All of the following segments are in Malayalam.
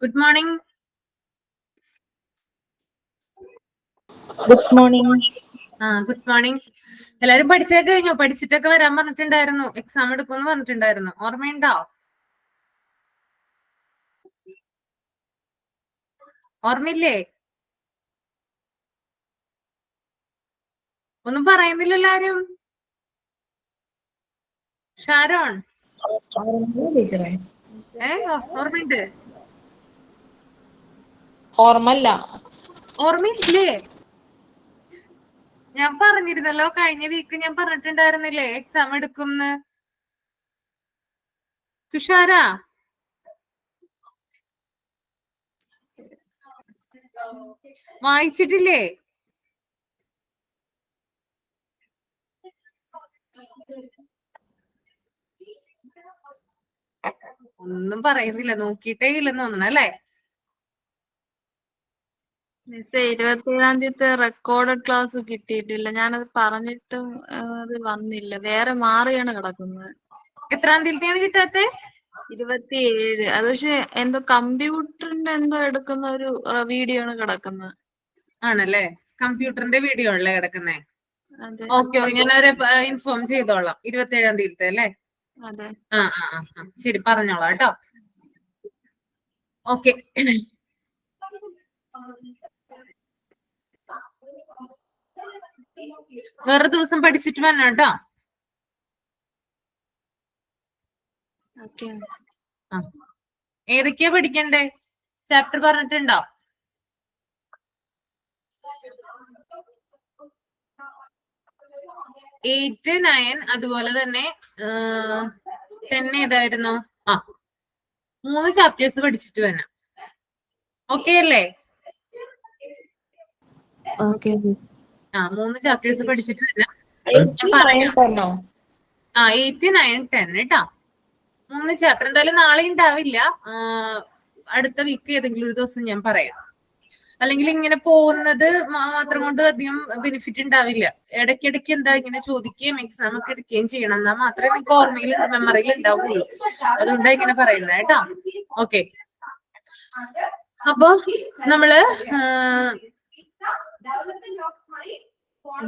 Good morning. Good morning. Good morning. എല്ലാരും പഠിച്ചൊക്കെ കഴിഞ്ഞോ? പഠിച്ചിട്ടൊക്കെ വരാൻ പറഞ്ഞിട്ടുണ്ടായിരുന്നു, എക്സാം എടുക്കുമെന്ന് പറഞ്ഞിട്ടുണ്ടായിരുന്നു. ഓർമ്മയുണ്ടോ? ഓർമ്മയില്ലേ? ഒന്നും പറയുന്നില്ലല്ലോ ആരും. ഷാരോൺ ഓർമ്മയുണ്ട്? ഓർമ്മല്ല. ഓർമ്മയില്ലേ? ഞാൻ പറഞ്ഞിരുന്നല്ലോ, കഴിഞ്ഞ വീക്ക് ഞാൻ പറഞ്ഞിട്ടുണ്ടായിരുന്നില്ലേ എക്സാം എടുക്കുംന്ന്. തുഷാര വായിച്ചിട്ടില്ലേ? ഒന്നും പറയുന്നില്ല, നോക്കിയിട്ടേ ഇല്ലെന്ന് തോന്നണം അല്ലേ? മിസ്സേ, 27-ാം തീയതി റെക്കോർഡഡ് ക്ലാസ് കിട്ടിയിട്ടില്ല. ഞാനത് പറഞ്ഞിട്ടും അത് വന്നില്ല. വേറെ മാറിയാണ് കിടക്കുന്നത്. എത്രാം തീയതിയാണ് കിട്ടാത്തെ? 27. അത് പക്ഷെ എന്തോ കമ്പ്യൂട്ടറിന്റെ എന്തോ എടുക്കുന്ന ഒരു വീഡിയോ ആണ് കിടക്കുന്നത്. ആണല്ലേ? കമ്പ്യൂട്ടറിന്റെ വീഡിയോ അല്ലേ കിടക്കുന്നേ? അതെ ഓക്കെ, ഞാൻ അവരെ ഇൻഫോം ചെയ്തോളാം. 27-ാം തീയതി അല്ലേ? അതെ. ശരി, പറഞ്ഞോളാം കേട്ടോ. ഓക്കെ. വേറെ ദിവസം പഠിച്ചിട്ട് വരണം കേട്ടോ. Okay miss. ഏതൊക്കെയാ പഠിക്കണ്ടേ? ചാപ്റ്റർ പറഞ്ഞിട്ടുണ്ടോ? എയ്റ്റ്, 9 അതുപോലെ തന്നെ 10 ഏതായിരുന്നു? 3 ചാപ്റ്റേഴ്സ് പഠിച്ചിട്ട് വരണം. ഓക്കെ അല്ലേ? 3 ചാപ്റ്റേഴ്സ് പഠിച്ചിട്ട് വരണം. 8, 9, 10 കേട്ടോ. 3 ചാപ്റ്റർ എന്തായാലും നാളെ ഉണ്ടാവില്ല. അടുത്ത വീക്ക് ഏതെങ്കിലും ഒരു ദിവസം ഞാൻ പറയാം. അല്ലെങ്കിൽ ഇങ്ങനെ പോകുന്നത് മാത്രം കൊണ്ട് അധികം ബെനിഫിറ്റ് ഉണ്ടാവില്ല. ഇടയ്ക്കിടയ്ക്ക് എന്താ ഇങ്ങനെ ചോദിക്കുകയും എക്സാം ഒക്കെ എടുക്കുകയും ചെയ്യണം, എന്നാൽ മാത്രമേ നിങ്ങൾക്ക് ഓർമ്മയിൽ മെമ്മറിയിൽ ഉണ്ടാവുള്ളൂ. അതുകൊണ്ടാണ് ഇങ്ങനെ പറയുന്നത് കേട്ടോ. ഓക്കെ, അപ്പൊ നമ്മള്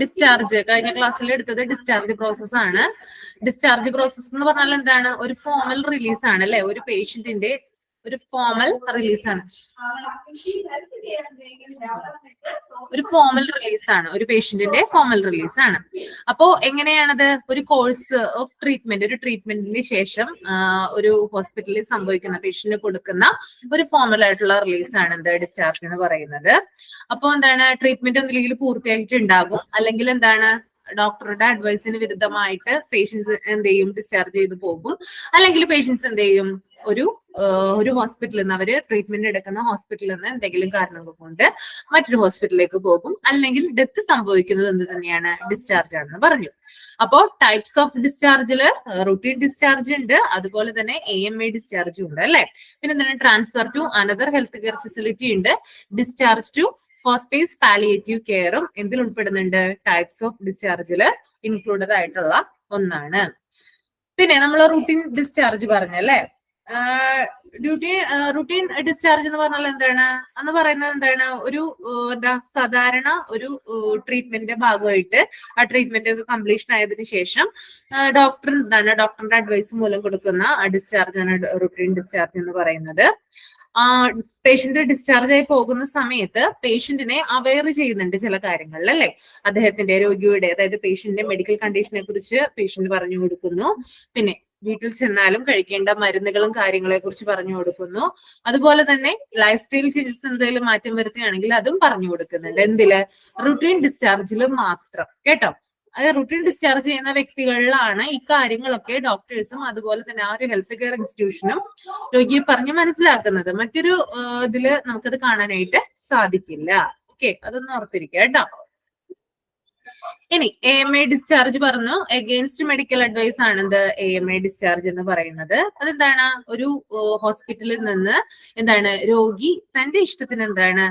ഡിസ്ചാർജ് കഴിഞ്ഞ ക്ലാസ്സിൽ എടുത്തത് ഡിസ്ചാർജ് പ്രോസസ് ആണ്. ഡിസ്ചാർജ് പ്രോസസ് എന്ന് പറഞ്ഞാൽ എന്താണ്? ഒരു ഫോമൽ റിലീസ് ആണ് അല്ലെ? ഒരു പേഷ്യന്റിന്റെ ഒരു ഫോമൽ റിലീസ് ആണ്. ഒരു ഫോമൽ റിലീസ് ആണ്, ഒരു പേഷ്യന്റിന്റെ ഫോമൽ റിലീസ് ആണ്. അപ്പോ എങ്ങനെയാണത്? ഒരു കോഴ്സ് ഓഫ് ട്രീറ്റ്മെന്റ്, ഒരു ട്രീറ്റ്മെന്റിന് ശേഷം ഒരു ഹോസ്പിറ്റലിൽ സംഭവിക്കുന്ന പേഷ്യന്റിന് കൊടുക്കുന്ന ഒരു ഫോമൽ ആയിട്ടുള്ള റിലീസ് ആണ് എന്ത്? ഡിസ്ചാർജ് എന്ന് പറയുന്നത്. അപ്പൊ എന്താണ്? ട്രീറ്റ്മെന്റ് ഒന്നില്ലെങ്കിൽ പൂർത്തിയായിട്ടുണ്ടാകും, അല്ലെങ്കിൽ എന്താണ്? ഡോക്ടറുടെ അഡ്വൈസിന് വിരുദ്ധമായിട്ട് പേഷ്യൻസ് എന്ത് ചെയ്യും? ഡിസ്ചാർജ് ചെയ്ത് പോകും. അല്ലെങ്കിൽ പേഷ്യൻസ് എന്ത് ചെയ്യും? ഒരു ഹോസ്പിറ്റലിൽ നിന്ന്, അവര് ട്രീറ്റ്മെന്റ് എടുക്കുന്ന ഹോസ്പിറ്റലിൽ നിന്ന് എന്തെങ്കിലും കാരണങ്ങൾ കൊണ്ട് മറ്റൊരു ഹോസ്പിറ്റലിലേക്ക് പോകും. അല്ലെങ്കിൽ ഡെത്ത് സംഭവിക്കുന്നത് എന്ത് തന്നെയാണ്? ഡിസ്ചാർജ് ആണെന്ന് പറഞ്ഞു. അപ്പോ ടൈപ്സ് ഓഫ് ഡിസ്ചാർജില് റുട്ടീൻ ഡിസ്ചാർജ് ഉണ്ട്, അതുപോലെ തന്നെ AMA ഡിസ്ചാർജ് ഉണ്ട് അല്ലെ? പിന്നെ എന്താണ്? Transfer to another health care facility ഉണ്ട്. ഡിസ്ചാർജ് ടു ഹോസ്പേസ് പാലിയേറ്റീവ് കെയറും എന്തിൽ ഉൾപ്പെടുന്നുണ്ട്? ടൈപ്സ് ഓഫ് ഡിസ്ചാർജില് ഇൻക്ലൂഡഡ് ആയിട്ടുള്ള ഒന്നാണ്. പിന്നെ നമ്മൾ റുട്ടീൻ ഡിസ്ചാർജ് പറഞ്ഞല്ലേ? റുട്ടീൻ ഡിസ്ചാർജ് എന്ന് പറഞ്ഞാൽ എന്താണ്? എന്ന് പറയുന്നത് എന്താണ്? ഒരു സാധാരണ ഒരു ട്രീറ്റ്മെന്റിന്റെ ഭാഗമായിട്ട് ആ ട്രീറ്റ്മെന്റ് ഒക്കെ കംപ്ലീഷൻ ആയതിനു ശേഷം ഡോക്ടറിന്റെ അഡ്വൈസ് മൂലം കൊടുക്കുന്ന ഡിസ്ചാർജ് ആണ് റുട്ടീൻ ഡിസ്ചാർജ് എന്ന് പറയുന്നത്. പേഷ്യന്റ് ഡിസ്ചാർജ് ആയി പോകുന്ന സമയത്ത് പേഷ്യന്റിനെ അവെയർ ചെയ്യുന്നുണ്ട് ചില കാര്യങ്ങളിൽ അല്ലെ? അദ്ദേഹത്തിന്റെ, രോഗിയുടെ, അതായത് പേഷ്യന്റിന്റെ മെഡിക്കൽ കണ്ടീഷനെ കുറിച്ച് പേഷ്യന്റ് പറഞ്ഞു കൊടുക്കുന്നു. പിന്നെ വീട്ടിൽ ചെന്നാലും കഴിക്കേണ്ട മരുന്നുകളും കാര്യങ്ങളെ കുറിച്ച് പറഞ്ഞു കൊടുക്കുന്നു. അതുപോലെ തന്നെ ലൈഫ് സ്റ്റൈൽ ചേഞ്ചസ് എന്തെങ്കിലും മാറ്റം വരുത്തുകയാണെങ്കിൽ അതും പറഞ്ഞു കൊടുക്കുന്നുണ്ട്. എന്തില്? റുട്ടീൻ ഡിസ്ചാർജിൽ മാത്രം കേട്ടോ. അത് റുട്ടീൻ ഡിസ്ചാർജ് ചെയ്യുന്ന വ്യക്തികളിലാണ് ഈ കാര്യങ്ങളൊക്കെ ഡോക്ടേഴ്സും അതുപോലെ തന്നെ ആ ഒരു ഹെൽത്ത് കെയർ ഇൻസ്റ്റിറ്റ്യൂഷനും രോഗിയെ പറഞ്ഞ് മനസ്സിലാക്കുന്നത്. മറ്റൊരു ഇതില് നമുക്കത് കാണാനായിട്ട് സാധിക്കില്ല. ഓക്കെ, അതൊന്ന് ഓർത്തിരിക്കുക കേട്ടോ. ഇനി AMA ഡിസ്ചാർജ് പറഞ്ഞു. എഗെയിൻസ്റ്റ് മെഡിക്കൽ അഡ്വൈസ് ആണ് എന്ത്? AMA ഡിസ്ചാർജ് എന്ന് പറയുന്നത്. അതെന്താണ്? ഒരു ഹോസ്പിറ്റലിൽ നിന്ന് എന്താണ്? രോഗി തന്റെ ഇഷ്ടത്തിന് എന്താണ്?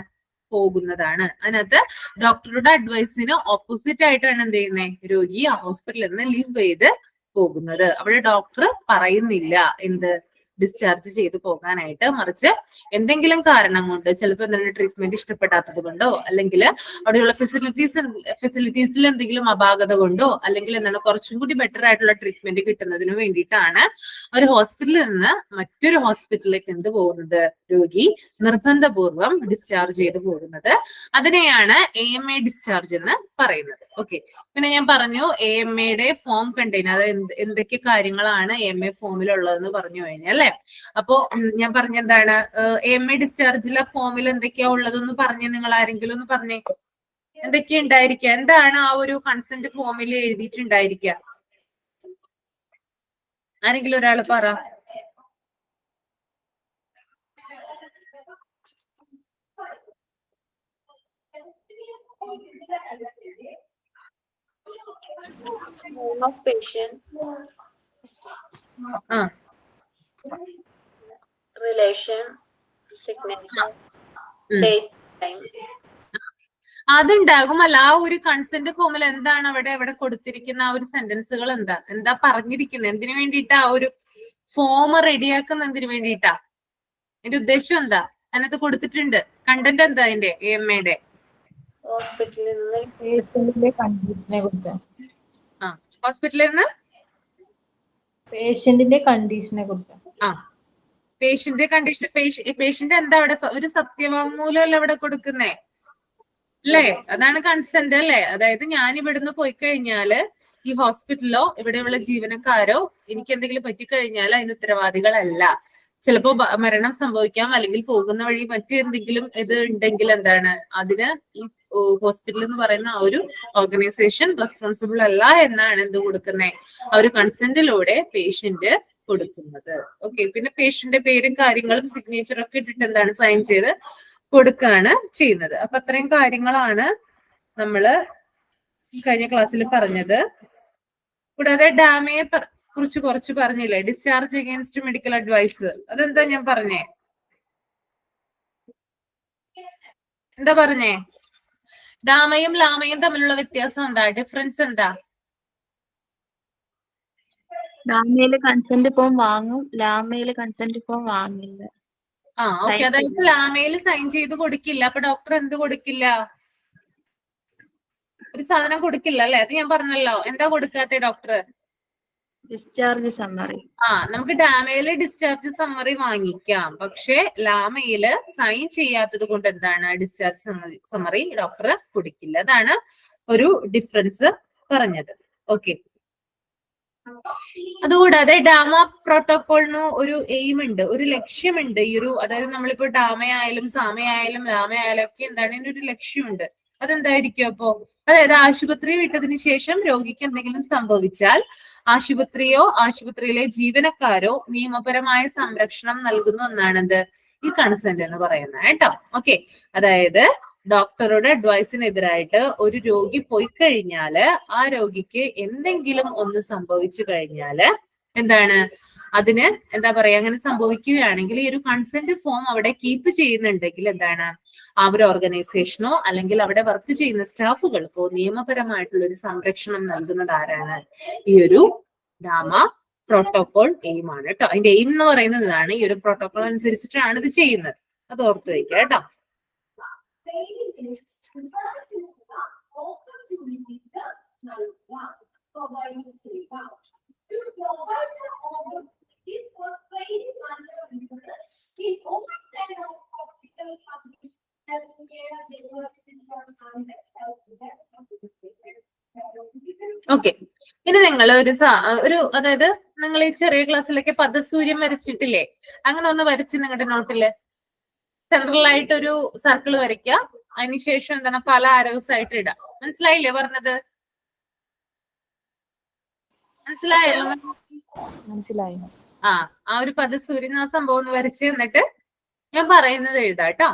പോകുന്നതാണ്. അതിനകത്ത് ഡോക്ടറുടെ അഡ്വൈസിന് ഓപ്പോസിറ്റ് ആയിട്ടാണ് എന്ത് ചെയ്യുന്നത്? രോഗി ആ ഹോസ്പിറ്റലിൽ നിന്ന് ലീവ് ചെയ്ത് പോകുന്നത്. അവിടെ ഡോക്ടർ പറയുന്നില്ല എന്ത്? ഡിസ്ചാർജ് ചെയ്തു പോകാനായിട്ട്. മറിച്ച് എന്തെങ്കിലും കാരണം കൊണ്ട്, ചിലപ്പോൾ എന്തെങ്കിലും ട്രീറ്റ്മെന്റ് ഇഷ്ടപ്പെടാത്തത് കൊണ്ടോ, അല്ലെങ്കിൽ അവിടെയുള്ള ഫെസിലിറ്റീസിൽ എന്തെങ്കിലും അപാകത കൊണ്ടോ, അല്ലെങ്കിൽ എന്താണ് കുറച്ചും കൂടി ബെറ്റർ ആയിട്ടുള്ള ട്രീറ്റ്മെന്റ് കിട്ടുന്നതിന് വേണ്ടിയിട്ടാണ് ഒരു ഹോസ്പിറ്റലിൽ നിന്ന് മറ്റൊരു ഹോസ്പിറ്റലിലേക്ക് എന്ത് പോകുന്നത്, രോഗി നിർബന്ധപൂർവം ഡിസ്ചാർജ് ചെയ്തു പോകുന്നത്. അതിനെയാണ് AMA ഡിസ്ചാർജ് എന്ന് പറയുന്നത്. ഓക്കെ, പിന്നെ ഞാൻ പറഞ്ഞു AMAയുടെ ഫോം കണ്ടെയ്ൻ, അതായത് എന്തൊക്കെ കാര്യങ്ങളാണ് AMA ഫോമിലുള്ളതെന്ന് പറഞ്ഞു കഴിഞ്ഞാൽ അല്ലെ. അപ്പോ ഞാൻ പറഞ്ഞ എന്താണ്, AMA ഡിസ്ചാർജിലെ ഫോമിൽ എന്തൊക്കെയാ ഉള്ളതെന്ന് പറഞ്ഞ് നിങ്ങൾ ആരെങ്കിലും ഒന്ന് പറഞ്ഞേ, എന്തൊക്കെയാ ഉണ്ടായിരിക്കുക, എന്താണ് ആ ഒരു കൺസെന്റ് ഫോമിൽ എഴുതിയിട്ടുണ്ടായിരിക്കുക, ആരെങ്കിലും ഒരാൾ പറ. Name of patient, relation, signature, date, time. അതുണ്ടാകും. അല്ല, ആ ഒരു കൺസെന്റ് ഫോമിൽ എന്താണ് അവിടെ കൊടുത്തിരിക്കുന്ന ആ ഒരു സെന്റൻസുകൾ എന്താ പറഞ്ഞിരിക്കുന്നത്, എന്തിനു വേണ്ടിയിട്ടാ ആ ഒരു ഫോം റെഡിയാക്കുന്ന, എന്തിനു വേണ്ടിയിട്ടാ, എന്റെ ഉദ്ദേശം എന്താ, അതിനകത്ത് കൊടുത്തിട്ടുണ്ട് കണ്ടന്റ് എന്താ അതിന്റെ AMAയുടെ? ഹോസ്പിറ്റലിൽ നിന്ന് പേഷ്യന്റിന്റെ കണ്ടീഷനെ കുറിച്ച്, ഹോസ്പിറ്റലിൽ നിന്ന് പേഷ്യന്റിന്റെ കണ്ടീഷനെ കുറിച്ച്. പേഷ്യന്റ് കണ്ടീഷൻ, പേഷ്യന്റ് എന്താ അവിടെ ഒരു സത്യവാങ്മൂലം അല്ല അവിടെ കൊടുക്കുന്നേ അല്ലേ, അതാണ് കൺസെന്റ് അല്ലേ. അതായത് ഞാൻ ഇവിടുന്ന് പോയി കഴിഞ്ഞാല് ഈ ഹോസ്പിറ്റലിലോ ഇവിടെയുള്ള ജീവനക്കാരോ എനിക്ക് എന്തെങ്കിലും പറ്റിക്കഴിഞ്ഞാൽ അതിന് ഉത്തരവാദികളല്ല. ചിലപ്പോ മരണം സംഭവിക്കാം, അല്ലെങ്കിൽ പോകുന്ന വഴി മറ്റെന്തെങ്കിലും ഇത് ഉണ്ടെങ്കിൽ എന്താണ്, അതിന് ഈ ഹോസ്പിറ്റൽ എന്ന് പറയുന്ന ആ ഒരു ഓർഗനൈസേഷൻ റെസ്പോൺസിബിൾ അല്ല എന്നാണ് എന്ത് കൊടുക്കുന്നത്, ആ ഒരു കൺസെന്റിലൂടെ പേഷ്യന്റ് കൊടുക്കുന്നത്. ഓക്കെ, പിന്നെ പേഷ്യന്റെ പേരും കാര്യങ്ങളും സിഗ്നേച്ചറും ഒക്കെ ഇട്ടിട്ട് എന്താണ് സൈൻ ചെയ്ത് കൊടുക്കുകയാണ് ചെയ്യുന്നത്. അപ്പൊ അത്രയും കാര്യങ്ങളാണ് നമ്മള് കഴിഞ്ഞ ക്ലാസ്സിൽ പറഞ്ഞത്. കൂടാതെ ഡാമയെ കുറിച്ച് കുറച്ച് പറഞ്ഞില്ലേ, ഡിസ്ചാർജ് അഗെയിൻസ്റ്റ് മെഡിക്കൽ അഡ്വൈസ്, അതെന്താ ഞാൻ പറഞ്ഞേ, എന്താ പറഞ്ഞേ? ഡാമയും ലാമയും തമ്മിലുള്ള വ്യത്യാസം എന്താ, ഡിഫറൻസ് എന്താ? ഡാമയില് കൺസെന്റ് ഫോം വാങ്ങും, ലാമയില് കൺസെന്റ് ഫോം വാങ്ങില്ല. ഓക്കെ, അതായത് ലാമയിൽ സൈൻ ചെയ്ത് കൊടുക്കില്ല, അപ്പൊ ഡോക്ടർ എന്ത് കൊടുക്കില്ല, ഒരു സാധനം കൊടുക്കില്ല അല്ലെ. അത് ഞാൻ പറഞ്ഞല്ലോ, എന്താ കൊടുക്കാത്ത ഡോക്ടർ? Discharge summary. നമുക്ക് ഡാമയില് ഡിസ്ചാർജ് സമ്മറി വാങ്ങിക്കാം, പക്ഷെ ലാമയില് സൈൻ ചെയ്യാത്തത് കൊണ്ട് എന്താണ്, ഡിസ്ചാർജ് സമ്മറി ഡോക്ടർ കൊടുക്കില്ല. അതാണ് ഒരു ഡിഫറൻസ് പറഞ്ഞത്. ഓക്കെ, അതുകൂടാതെ ഡാമ പ്രോട്ടോകോളിന് ഒരു എയിം ഉണ്ട്, ഒരു ലക്ഷ്യമുണ്ട്. ഈ ഒരു, അതായത് നമ്മളിപ്പോ ഡാമയായാലും സാമയായാലും ലാമയായാലും ഒക്കെ എന്താണ്, ഇതിനൊരു ലക്ഷ്യമുണ്ട്. അതെന്തായിരിക്കും അപ്പോ? അതായത് ആശുപത്രി വിട്ടതിന് ശേഷം രോഗിക്ക് എന്തെങ്കിലും സംഭവിച്ചാൽ ആശുപത്രിയോ ആശുപത്രിയിലെ ജീവനക്കാരോ നിയമപരമായ സംരക്ഷണം നൽകുന്ന ഒന്നാണെന്ത്, ഈ കൺസെന്റ് എന്ന് പറയുന്നത് കേട്ടോ. ഓക്കെ, അതായത് ഡോക്ടറുടെ അഡ്വൈസിനെതിരായിട്ട് ഒരു രോഗി പോയി കഴിഞ്ഞാല് ആ രോഗിക്ക് എന്തെങ്കിലും ഒന്ന് സംഭവിച്ചു കഴിഞ്ഞാല് എന്താണ്, അതിന് എന്താ പറയാ, അങ്ങനെ സംഭവിക്കുകയാണെങ്കിൽ ഈ ഒരു കൺസെന്റ് ഫോം അവിടെ കീപ്പ് ചെയ്യുന്നുണ്ടെങ്കിൽ എന്താണ്, ആ ഒരു ഓർഗനൈസേഷനോ അല്ലെങ്കിൽ അവിടെ വർക്ക് ചെയ്യുന്ന സ്റ്റാഫുകൾക്കോ നിയമപരമായിട്ടുള്ള ഒരു സംരക്ഷണം നൽകുന്നത് ആരാണ്, ഈ ഒരു ഡാമ പ്രോട്ടോകോൾ എയിം ആണ് കേട്ടോ. അതിന്റെ എയിം എന്ന് പറയുന്നത് ഇതാണ്, ഈ ഒരു പ്രോട്ടോകോൾ അനുസരിച്ചിട്ടാണ് ഇത് ചെയ്യുന്നത്. അത് ഓർത്ത് വയ്ക്കുക കേട്ടോ. ഓക്കെ, ഇനി നിങ്ങൾ ഒരു അതായത് നിങ്ങൾ ഈ ചെറിയ ക്ലാസ്സിലൊക്കെ പദസൂര്യം വരച്ചിട്ടില്ലേ, അങ്ങനെ ഒന്ന് വരച്ച് നിങ്ങളുടെ നോട്ടില് സെൻട്രൽ ആയിട്ട് ഒരു സർക്കിൾ വരയ്ക്കുക, അതിനുശേഷം എന്താണ് പല ആരോസ് ആയിട്ട് ഇടാം. മനസ്സിലായില്ലേ പറഞ്ഞത്? മനസ്സിലായോ? മനസ്സിലായി. ആ ഒരു പദസൂര്യൻ ആ സംഭവം ഒന്ന് വരച്ച് എന്നിട്ട് ഞാൻ പറയുന്നത് എഴുതാട്ടോ.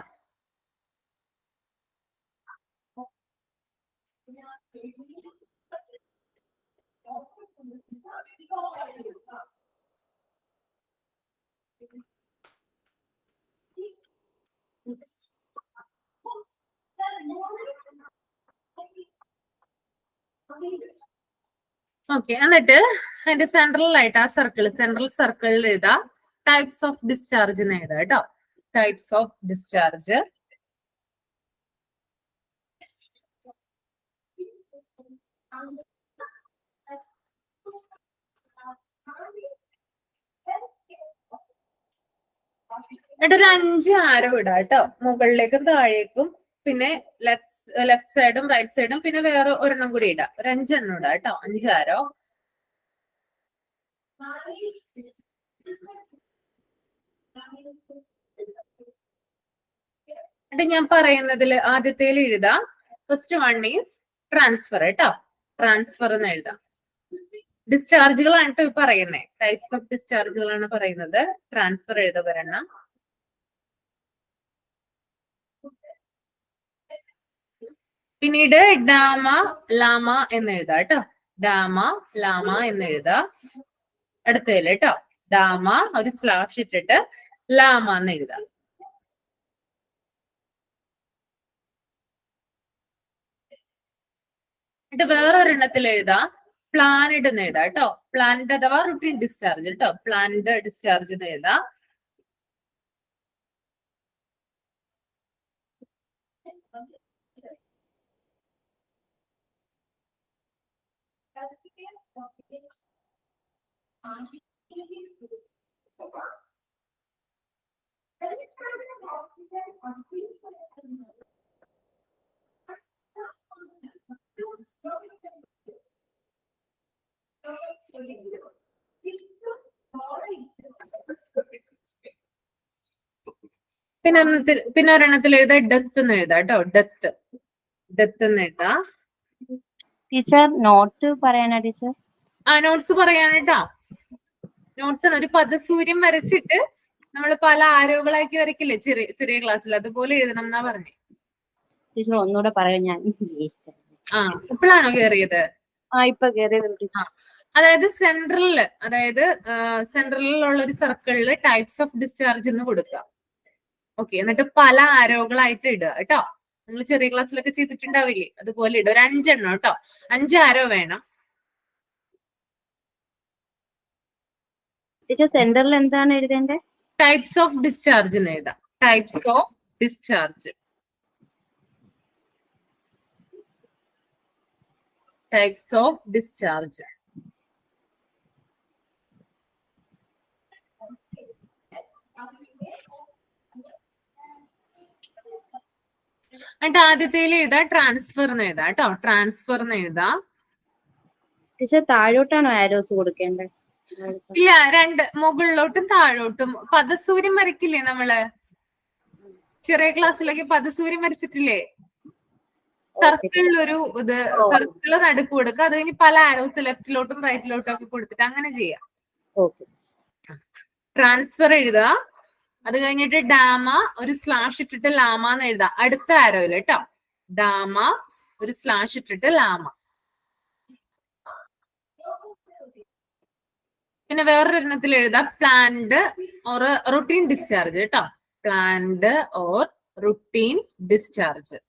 ഓക്കെ, എന്നിട്ട് അതിന്റെ സെൻട്രലായിട്ട് ആ സെൻട്രൽ സർക്കിളിൽ എഴുതാം ടൈപ്സ് ഓഫ് ഡിസ്ചാർജ് എന്ന് എഴുതാം കേട്ടോ. Types of discharge. എന്നിട്ട് ഒരു 5 ആരോ ഇടാം കേട്ടോ, മുകളിലേക്കും താഴേക്കും. പിന്നെ ലെഫ്റ്റ് സൈഡും റൈറ്റ് സൈഡും പിന്നെ വേറെ ഒരെണ്ണം കൂടി ഇടാം. ഒരു 5 എണ്ണം ഇടാം കേട്ടോ, 5 ആരോ. എന്നിട്ട് ഞാൻ പറയുന്നതിൽ ആദ്യത്തേൽ എഴുതാം. ഫസ്റ്റ് വൺ ഈസ് ട്രാൻസ്ഫർ കേട്ടോ, ട്രാൻസ്ഫർ എന്ന് എഴുതാം. ഡിസ്ചാർജുകളാണ് കേട്ടോ പറയുന്നത്, ടൈപ്സ് ഓഫ് ഡിസ്ചാർജുകളാണ് പറയുന്നത്. ട്രാൻസ്ഫർ എഴുത ഒരെണ്ണം. പിന്നീട് ഡാമ ലാമ എന്ന് എഴുതാം കേട്ടോ, ഡാമ ലാമ എന്ന് എഴുതാം. അടുത്തതിൽ കേട്ടോ, ഡാമ ഒരു സ്ലാഷ് ഇട്ടിട്ട് ലാമ എന്ന് എഴുതാം. എന്നിട്ട് വേറൊരെണ്ണത്തിൽ എഴുതാം പ്ലാനഡ് എന്ന് എഴുതാം കേട്ടോ, പ്ലാനഡ് അഥവാ റുട്ടീൻ ഡിസ്ചാർജ് കേട്ടോ, പ്ലാനഡ് ഡിസ്ചാർജ് എന്ന് എഴുതാം. പിന്നെ ഒരെണ്ണത്തിൽ എഴുതാം ഡെത്ത് എന്ന് എഴുതാം കേട്ടോ, ഡെത്ത്, ഡെത്ത് എന്ന് എഴുതാം. ടീച്ചർ നോട്ട് പറയാനാ ടീച്ചർ? ആ നോട്ട്സ് പറയാനായിട്ടാ. നോട്ട്സ് ഒരു പദസൂര്യം വരച്ചിട്ട് നമ്മൾ പല ആരോകളാക്കി വരയ്ക്കില്ലേ ചെറിയ ചെറിയ ക്ലാസ്സിൽ, അതുപോലെ എഴുതണം എന്നാ പറഞ്ഞേ. ടീച്ചർ ഒന്നുകൂടെ പറയാം, ഞാൻ ആ ഇപ്പോഴാണോ കേറിയത്? ഇപ്പൊ കേറിയത് ടീച്ചർ. അതായത് സെൻട്രലിലുള്ള ഒരു സർക്കിളിൽ ടൈപ്സ് ഓഫ് ഡിസ്ചാർജ് എന്ന് കൊടുക്കുക. ഓക്കെ, എന്നിട്ട് പല ആരോകളായിട്ട് ഇടുക കേട്ടോ. നിങ്ങൾ ചെറിയ ക്ലാസ്സിലൊക്കെ ചെയ്തിട്ടുണ്ടാവില്ലേ, അതുപോലെ ഇടുക. ഒരു 5 എണ്ണം കേട്ടോ, 5 ആരോ വേണം. ടീച്ചർ സെന്ററിൽ എന്താണ് എഴുതേണ്ടത്? ടൈപ്സ് ഓഫ് ഡിസ്ചാർജ് എന്ന് എഴുതാം, types of discharge, types of discharge. എന്നിട്ട് ആദ്യത്തേൽ എഴുതാം ട്രാൻസ്ഫർ എന്ന് എഴുതാം കേട്ടോ, ട്രാൻസ്ഫർ എന്ന് എഴുതാം. ടീച്ചർ താഴോട്ടാണോ ആരോസ് കൊടുക്കേണ്ടത്? ഇല്ല, 2 മുകളിലോട്ടും താഴോട്ടും. പദസൂര്യം വരയ്ക്കില്ലേ നമ്മള് ചെറിയ ക്ലാസ്സിലൊക്കെ, പദസൂര്യം വരച്ചിട്ടില്ലേ? സർക്കിളിലൊരു ഇത് സർക്കിള് നടുക്ക് കൊടുക്കുക, അത് കഴിഞ്ഞ് പല ആരോസ് ലെഫ്റ്റിലോട്ടും റൈറ്റിലോട്ടും ഒക്കെ കൊടുത്തിട്ട് അങ്ങനെ ചെയ്യാം. ട്രാൻസ്ഫർ എഴുതുക, അത് കഴിഞ്ഞിട്ട് ഡാമ ഒരു സ്ലാഷ് ഇട്ടിട്ട് ലാമ എന്ന് എഴുതാം അടുത്ത ആരോയില് കേട്ടോ. ഡാമ ഒരു സ്ലാഷ് ഇട്ടിട്ട് ലാമ. പിന്നെ വേറൊരെണ്ണത്തിൽ എഴുതാം പ്ലാൻഡ് ഓർ റുട്ടീൻ ഡിസ്ചാർജ് കേട്ടോ, പ്ലാൻഡ് ഓർ റുട്ടീൻ ഡിസ്ചാർജ്.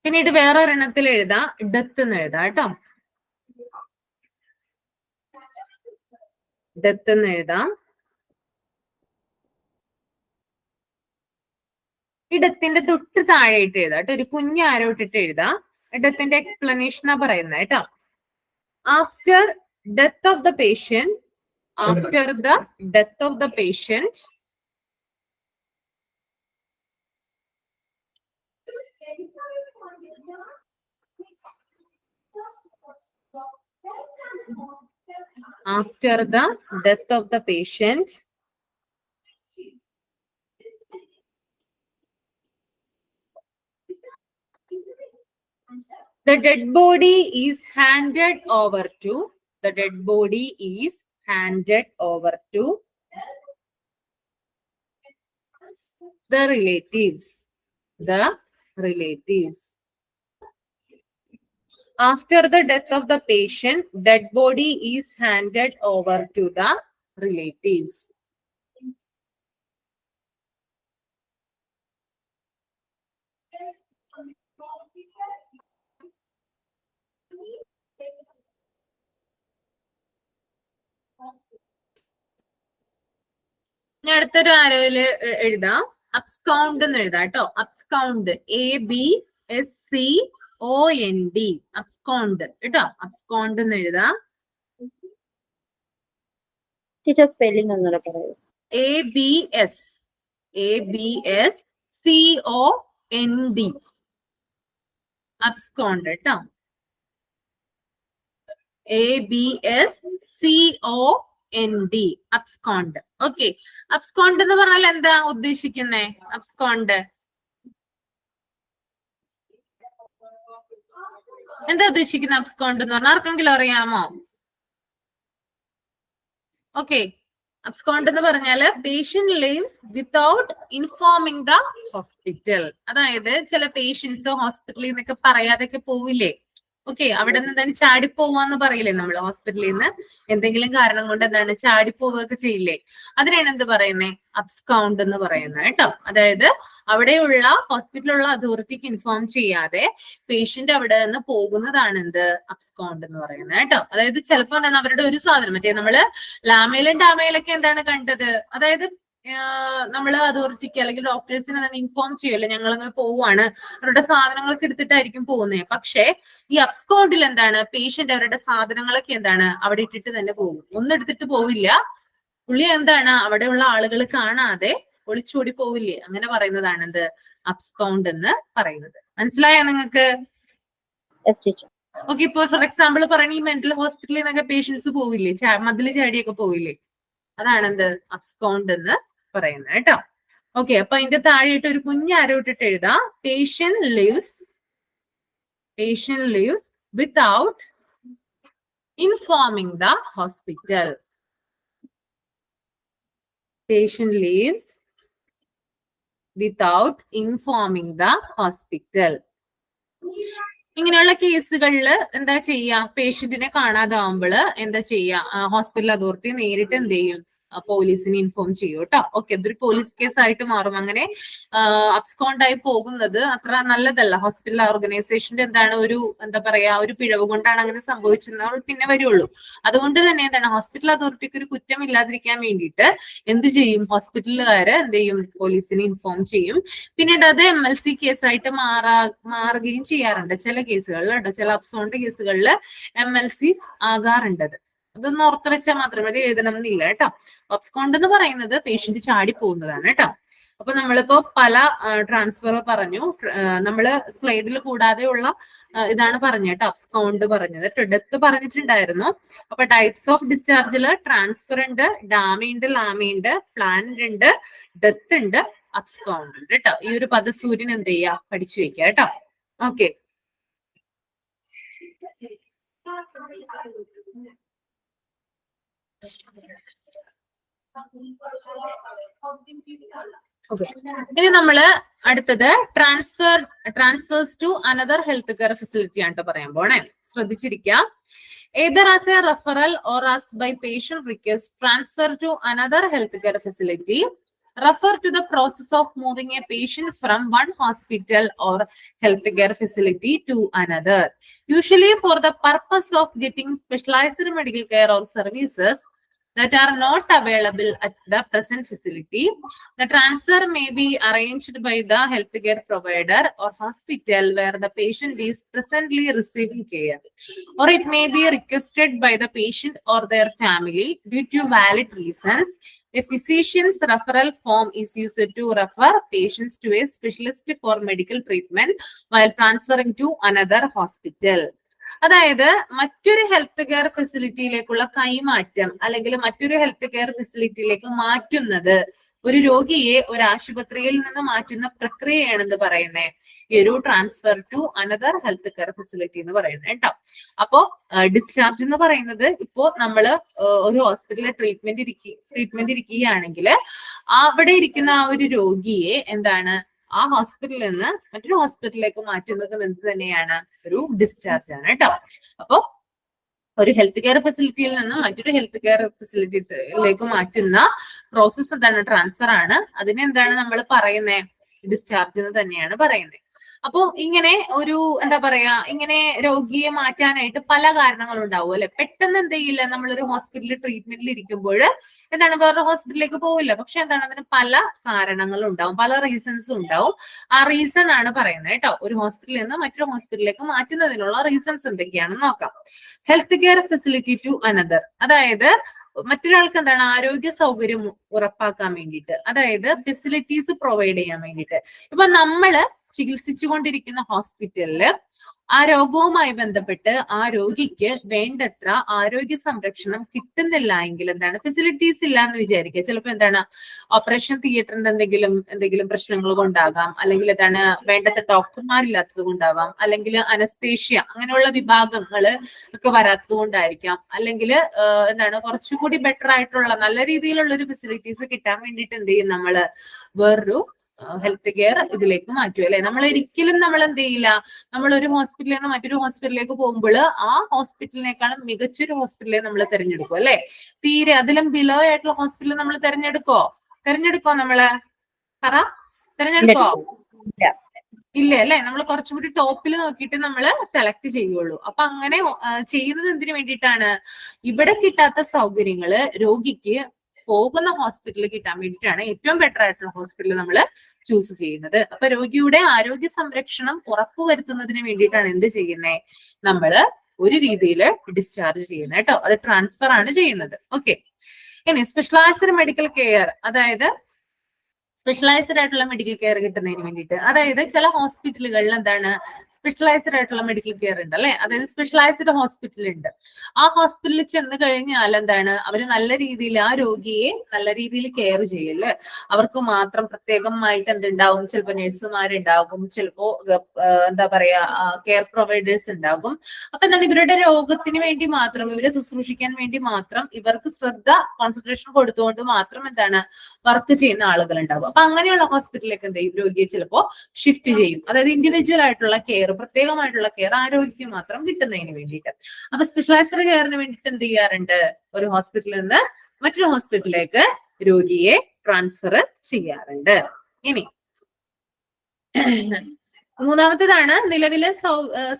പിന്നീട് വേറൊരെണ്ണത്തിൽ എഴുതാം ഡെത്ത് എന്ന് എഴുതാം കേട്ടോ, ഡെത്ത് എന്ന് എഴുതാം. ഈ ഡെത്തിന്റെ തൊട്ട് താഴെയിട്ട് എഴുതാം കേട്ടോ, ഒരു കുഞ്ഞ് ആരോ ഇട്ടിട്ട് എഴുതാം. ഡെത്തിന്റെ എക്സ്പ്ലനേഷനാ പറയുന്നത് കേട്ടോ. After death of the patient, after the death of the patient, after the death of the patient, the dead body is handed over to, the dead body is handed over to the relatives, the relatives. After the death of the patient, dead body is handed over to the relatives. ഞാൻ അടുത്തൊരു ആരോയില് എഴുതാം. അബ്സ്കൗണ്ട് എന്ന് എഴുതാം കേട്ടോ. അബ്സ്കൗണ്ട്, ABSCOND, അബ്സ്കൗണ്ട് കേട്ടോ. അബ്സ്കൗണ്ട് എന്ന് എഴുതാം. ടീച്ചർ സ്പെല്ലിംഗ് ഒന്നുകൂടെ പറയൂ. ABSCOND, അബ്സ്കൗണ്ട് കേട്ടോ. ABSCOND, abscond. ഓക്കെ, അബ്സ്കോണ്ട് എന്ന് പറഞ്ഞാൽ എന്താ ഉദ്ദേശിക്കുന്നേ? അബ്സ്കോണ്ട് എന്താ ഉദ്ദേശിക്കുന്നത്? അബ്സ്കോണ്ട് എന്ന് പറഞ്ഞാൽ ആർക്കെങ്കിലും അറിയാമോ? ഓക്കെ, അബ്സ്കോണ്ട് എന്ന് പറഞ്ഞാല് patient leaves without informing the hospital. അതായത് ചില പേഷ്യൻസ് ഹോസ്പിറ്റലിൽ നിന്നൊക്കെ പറയാതൊക്കെ പോവില്ലേ? ഓക്കെ, അവിടെ നിന്ന് എന്താണ് ചാടിപ്പോവാന്ന് പറയില്ലേ നമ്മൾ? ഹോസ്പിറ്റലിൽ നിന്ന് എന്തെങ്കിലും കാരണം കൊണ്ട് എന്താണ് ചാടിപ്പോവുകയൊക്കെ ചെയ്യില്ലേ? അതിനാണ് എന്ത് പറയുന്നത്? അബ്സ്കൗണ്ട് എന്ന് പറയുന്നത് കേട്ടോ. അതായത് അവിടെയുള്ള ഹോസ്പിറ്റലിലുള്ള അതോറിറ്റിക്ക് ഇൻഫോം ചെയ്യാതെ പേഷ്യന്റ് അവിടെ നിന്ന് പോകുന്നതാണ് എന്ത്? അബ്സ്കൗണ്ട് എന്ന് പറയുന്നത് കേട്ടോ. അതായത് ചിലപ്പോ എന്താണ് അവരുടെ ഒരു സാധനം, മറ്റേ നമ്മള് ലാമയിലും ഡാമയിലൊക്കെ എന്താണ് കണ്ടത്? അതായത് നമ്മള് അതോറിറ്റിക്ക് അല്ലെങ്കിൽ ഡോക്ടേഴ്സിനെ തന്നെ ഇൻഫോം ചെയ്യുമല്ലോ, ഞങ്ങൾ അങ്ങനെ പോവാണ്, അവരുടെ സാധനങ്ങളൊക്കെ എടുത്തിട്ടായിരിക്കും പോകുന്നത്. പക്ഷെ ഈ അബ്സ്കൗണ്ടിൽ എന്താണ്? പേഷ്യന്റ് അവരുടെ സാധനങ്ങളൊക്കെ എന്താണ് അവിടെ ഇട്ടിട്ട് തന്നെ പോകും. ഒന്നും എടുത്തിട്ട് പോവില്ല. പുള്ളി എന്താണ് അവിടെയുള്ള ആളുകൾ കാണാതെ ഒളിച്ചോടി പോവില്ലേ? അങ്ങനെ പറയുന്നതാണ് എന്ത്? അബ്സ്കൗണ്ട് എന്ന് പറയുന്നത്. മനസ്സിലായോ നിങ്ങൾക്ക്? ഓക്കെ, ഇപ്പൊ ഫോർ എക്സാമ്പിൾ പറയണ ഈ മെന്റൽ ഹോസ്പിറ്റലിൽ നിന്നൊക്കെ പേഷ്യൻസ് പോവില്ലേ, മതില് ചാടിയൊക്കെ പോവില്ലേ? അതാണ് എന്ത്? അബ്സ്കൗണ്ട് എന്ന് പറയുന്നത് കേട്ടോ. ഓക്കെ, അപ്പൊ അതിന്റെ താഴെയിട്ട് ഒരു കുഞ്ഞ് ആരോ ഇട്ടിട്ട് എഴുതാം. Patient lives without informing the hospital. Patient lives without informing the hospital. ഇങ്ങനെയുള്ള കേസുകളിൽ എന്താ ചെയ്യാ? പേഷ്യന്റിനെ കാണാതാവുമ്പോൾ എന്താ ചെയ്യാ? ഹോസ്പിറ്റൽ അതോറിറ്റി നേരിട്ട് എന്ത് ചെയ്യും? പോലീസിനെ ഇൻഫോം ചെയ്യും കേട്ടോ. ഓക്കെ, അതൊരു പോലീസ് കേസ് ആയിട്ട് മാറും. അങ്ങനെ അബ്സ്കോണ്ട് ആയി പോകുന്നത് അത്ര നല്ലതല്ല. ഹോസ്പിറ്റൽ ഓർഗനൈസേഷന്റെ എന്താണ് ഒരു എന്താ പറയാ ഒരു പിഴവ് കൊണ്ടാണ് അങ്ങനെ സംഭവിച്ചെന്ന് പിന്നെ വരുള്ളൂ. അതുകൊണ്ട് തന്നെ എന്താണ് ഹോസ്പിറ്റൽ അതോറിറ്റിക്ക് ഒരു കുറ്റം ഇല്ലാതിരിക്കാൻ വേണ്ടിയിട്ട് എന്ത് ചെയ്യും? ഹോസ്പിറ്റലുകാര് എന്ത് ചെയ്യും? പോലീസിനെ ഇൻഫോം ചെയ്യും. പിന്നീട് അത് MLC കേസായിട്ട് മാറുകയും ചെയ്യാറുണ്ട് ചില കേസുകളിൽ കേട്ടോ. ചില അബ്സ്കോണ്ട് കേസുകളിൽ MLC ആകാറുണ്ട്. അതൊന്ന് ഓർത്ത് വെച്ചാൽ മാത്രമേ എഴുതണം എന്നില്ല കേട്ടോ. അബ്സ്കോണ്ട് എന്ന് പറയുന്നത് പേഷ്യന്റ് ചാടി പോകുന്നതാണ് കേട്ടോ. അപ്പൊ നമ്മളിപ്പോ പല ട്രാൻസ്ഫർ പറഞ്ഞു. നമ്മള് സ്ലൈഡിൽ കൂടാതെയുള്ള ഇതാണ് പറഞ്ഞത് കേട്ടോ. അബ്സ്കോണ്ട് പറഞ്ഞത്. ഡെത്ത് പറഞ്ഞിട്ടുണ്ടായിരുന്നു. അപ്പൊ ടൈപ്സ് ഓഫ് ഡിസ്ചാർജില് ട്രാൻസ്ഫർ ഉണ്ട്, ഡാമയുണ്ട്, ലാമയുണ്ട്, പ്ലാന്റ് ഉണ്ട്, ഡെത്ത് ഉണ്ട്, അബ്സ്കോണ്ട് ഉണ്ട് കേട്ടോ. ഈ ഒരു പദസൂര്യൻ എന്ത് ചെയ്യാ? പഠിച്ചു വെക്കുക കേട്ടോ. ഓക്കെ, ഇനി നമ്മള് അടുത്തത് transfers to another health care facility ആണ് പറയാൻ പോണേ. ശ്രദ്ധിച്ചിരിക്കാം. Either as a referral or as by patient request, transfer to another healthcare facility. Refer to the process of moving a patient from one hospital or healthcare facility to another, usually for the purpose of getting specialized medical care or services that are not available at the present facility. The transfer may be arranged by the healthcare provider or hospital where the patient is presently receiving care, or it may be requested by the patient or their family due to valid reasons. A physician's referral form is used to refer patients to a specialist for medical treatment while transferring to another hospital. അതായത് മറ്റൊരു ഹെൽത്ത് കെയർ ഫെസിലിറ്റിയിലേക്കുള്ള കൈമാറ്റം അല്ലെങ്കിൽ മറ്റൊരു ഹെൽത്ത് കെയർ ഫെസിലിറ്റിയിലേക്ക് മാറ്റുന്നത്, ഒരു രോഗിയെ ഒരു ആശുപത്രിയിൽ നിന്ന് മാറ്റുന്ന പ്രക്രിയയാണെന്ന് പറയുന്നത് ഈ ഒരു transfer to another health care facility എന്ന് പറയുന്നത് കേട്ടോ. അപ്പോ ഡിസ്ചാർജ് എന്ന് പറയുന്നത് ഇപ്പോ നമ്മള് ഒരു ഹോസ്പിറ്റലിൽ ട്രീറ്റ്മെന്റ് ഇരിക്കുകയാണെങ്കിൽ അവിടെ ഇരിക്കുന്ന ആ ഒരു രോഗിയെ എന്താണ് ആ ഹോസ്പിറ്റലിൽ നിന്ന് മറ്റൊരു ഹോസ്പിറ്റലിലേക്ക് മാറ്റുന്നത് എന്ത് തന്നെയാണ്? ഒരു ഡിസ്ചാർജ് ആണ് കേട്ടോ. അപ്പോ ഒരു ഹെൽത്ത് കെയർ ഫെസിലിറ്റിയിൽ നിന്ന് മറ്റൊരു ഹെൽത്ത് കെയർ ഫെസിലിറ്റിയിലേക്ക് മാറ്റുന്ന പ്രോസസ്സ് എന്താണ്? ട്രാൻസ്ഫർ ആണ്. അതിനെന്താണ് നമ്മൾ പറയുന്നത്? ഡിസ്ചാർജ് എന്ന് തന്നെയാണ് പറയുന്നത്. അപ്പോ ഇങ്ങനെ ഒരു എന്താ പറയാ, ഇങ്ങനെ രോഗിയെ മാറ്റാനായിട്ട് പല കാരണങ്ങളും ഉണ്ടാവും അല്ലെ. പെട്ടെന്ന് എന്ത് ചെയ്യില്ല, നമ്മളൊരു ഹോസ്പിറ്റലിൽ ട്രീറ്റ്മെന്റിൽ ഇരിക്കുമ്പോൾ എന്താണ് വേറൊരു ഹോസ്പിറ്റലിലേക്ക് പോവില്ല. പക്ഷെ എന്താണ്, അതിന് പല കാരണങ്ങളും ഉണ്ടാവും, പല റീസൺസും ഉണ്ടാവും. ആ റീസൺ ആണ് പറയുന്നത് കേട്ടോ. ഒരു ഹോസ്പിറ്റലിൽ നിന്ന് മറ്റൊരു ഹോസ്പിറ്റലിലേക്ക് മാറ്റുന്നതിനുള്ള റീസൺസ് എന്തൊക്കെയാണെന്ന് നോക്കാം. Health care facility to another, അതായത് മറ്റൊരാൾക്ക് എന്താണ് ആരോഗ്യ സൗകര്യം ഉറപ്പാക്കാൻ വേണ്ടിയിട്ട്, അതായത് ഫെസിലിറ്റീസ് പ്രൊവൈഡ് ചെയ്യാൻ വേണ്ടിയിട്ട്. ഇപ്പൊ നമ്മള് ചികിത്സിച്ചുകൊണ്ടിരിക്കുന്ന ഹോസ്പിറ്റലില് ആ രോഗവുമായി ബന്ധപ്പെട്ട് ആ രോഗിക്ക് വേണ്ടത്ര ആരോഗ്യ സംരക്ഷണം കിട്ടുന്നില്ല എങ്കിൽ എന്താണ്, ഫെസിലിറ്റീസ് ഇല്ല എന്ന് വിചാരിക്കുക. ചിലപ്പോൾ എന്താണ് ഓപ്പറേഷൻ തിയേറ്ററിന്റെ എന്തെങ്കിലും പ്രശ്നങ്ങൾ കൊണ്ടാകാം, അല്ലെങ്കിൽ എന്താണ് വേണ്ടത്ര ഡോക്ടർമാരില്ലാത്തത് കൊണ്ടാവാം, അല്ലെങ്കിൽ അനസ്തേഷ്യ അങ്ങനെയുള്ള വിഭാഗങ്ങള് ഒക്കെ വരാത്തത് കൊണ്ടായിരിക്കാം, അല്ലെങ്കിൽ എന്താണ് കുറച്ചുകൂടി ബെറ്റർ ആയിട്ടുള്ള നല്ല രീതിയിലുള്ള ഒരു ഫെസിലിറ്റീസ് കിട്ടാൻ വേണ്ടിയിട്ട് എന്ത് ചെയ്യും, നമ്മള് വേറൊരു ഹെൽത്ത് കെയർ ഇതിലേക്ക് മാറ്റും അല്ലെ. നമ്മൾ ഒരിക്കലും നമ്മൾ എന്ത് ചെയ്യില്ല, നമ്മൾ ഒരു ഹോസ്പിറ്റലിൽ നിന്ന് മറ്റൊരു ഹോസ്പിറ്റലിലേക്ക് പോകുമ്പോൾ ആ ഹോസ്പിറ്റലിനേക്കാളും മികച്ചൊരു ഹോസ്പിറ്റലിനെ നമ്മൾ തിരഞ്ഞെടുക്കും അല്ലെ. തീരെ അതിലും ബിലോ ആയിട്ടുള്ള ഹോസ്പിറ്റൽ നമ്മൾ തിരഞ്ഞെടുക്കോ നമ്മള് പറ, തിരഞ്ഞെടുക്കോ? ഇല്ല അല്ലെ. നമ്മൾ കുറച്ചുകൂടി ടോപ്പിൽ നോക്കിയിട്ട് നമ്മൾ സെലക്ട് ചെയ്യുള്ളൂ. അപ്പൊ അങ്ങനെ ചെയ്യുന്നത് എന്തിനു വേണ്ടിയിട്ടാണ്, ഇവിടെ കിട്ടാത്ത സൗകര്യങ്ങള് രോഗിക്ക് പോകുന്ന ഹോസ്പിറ്റലിൽ കിട്ടാൻ വേണ്ടിയിട്ടാണ് ഏറ്റവും ബെറ്റർ ആയിട്ടുള്ള ഹോസ്പിറ്റൽ നമ്മൾ ചൂസ് ചെയ്യുന്നത്. അപ്പൊ രോഗിയുടെ ആരോഗ്യ സംരക്ഷണം ഉറപ്പുവരുത്തുന്നതിന് വേണ്ടിയിട്ടാണ് എന്ത് ചെയ്യുന്നത്, നമ്മള് ഒരു രീതിയിൽ ഡിസ്ചാർജ് ചെയ്യുന്നത് കേട്ടോ. അത് ട്രാൻസ്ഫർ ആണ് ചെയ്യുന്നത്. ഓക്കെ, ഇനി സ്പെഷ്യലൈസ്ഡ് മെഡിക്കൽ കെയർ, അതായത് സ്പെഷ്യലൈസ്ഡ് ആയിട്ടുള്ള മെഡിക്കൽ കെയർ കിട്ടുന്നതിന് വേണ്ടിയിട്ട്, അതായത് ചില ഹോസ്പിറ്റലുകളിൽ എന്താണ് സ്പെഷ്യലൈസ്ഡ് ആയിട്ടുള്ള മെഡിക്കൽ കെയർ ഉണ്ട് അല്ലെ. അതായത് സ്പെഷ്യലൈസ്ഡ് ഹോസ്പിറ്റൽ ഉണ്ട്. ആ ഹോസ്പിറ്റലിൽ ചെന്ന് കഴിഞ്ഞാൽ എന്താണ്, അവര് നല്ല രീതിയിൽ ആ രോഗിയെ നല്ല രീതിയിൽ കെയർ ചെയ്യല്ലേ. അവർക്ക് മാത്രം പ്രത്യേകമായിട്ട് എന്തുണ്ടാവും, ചിലപ്പോൾ നഴ്സുമാരുണ്ടാകും, ചിലപ്പോ എന്താ പറയാ കെയർ പ്രൊവൈഡേഴ്സ് ഉണ്ടാകും. അപ്പൊ എന്താണ് ഇവരുടെ രോഗത്തിന് വേണ്ടി മാത്രം, ഇവരെ ശുശ്രൂഷിക്കാൻ വേണ്ടി മാത്രം ഇവർക്ക് ശ്രദ്ധ കോൺസെൻട്രേഷൻ കൊടുത്തുകൊണ്ട് മാത്രം എന്താണ് വർക്ക് ചെയ്യുന്ന ആളുകൾ ഉണ്ടാവും. അപ്പൊ അങ്ങനെയുള്ള ഹോസ്പിറ്റലിലേക്ക് എന്ത് ചെയ്യും, രോഗിയെ ചിലപ്പോ ഷിഫ്റ്റ് ചെയ്യും. അതായത് ഇൻഡിവിജ്വൽ ആയിട്ടുള്ള കെയർ, പ്രത്യേകമായിട്ടുള്ള കെയർ ആ രോഗിക്ക് മാത്രം കിട്ടുന്നതിന് വേണ്ടിയിട്ട്. അപ്പൊ സ്പെഷ്യലൈസ്ഡ് കെയറിന് വേണ്ടിയിട്ട് എന്ത് ചെയ്യാറുണ്ട്, ഒരു ഹോസ്പിറ്റലിൽ നിന്ന് മറ്റൊരു ഹോസ്പിറ്റലിലേക്ക് രോഗിയെ ട്രാൻസ്ഫർ ചെയ്യാറുണ്ട്. ഇനി മൂന്നാമത്തേതാണ് നിലവിലെ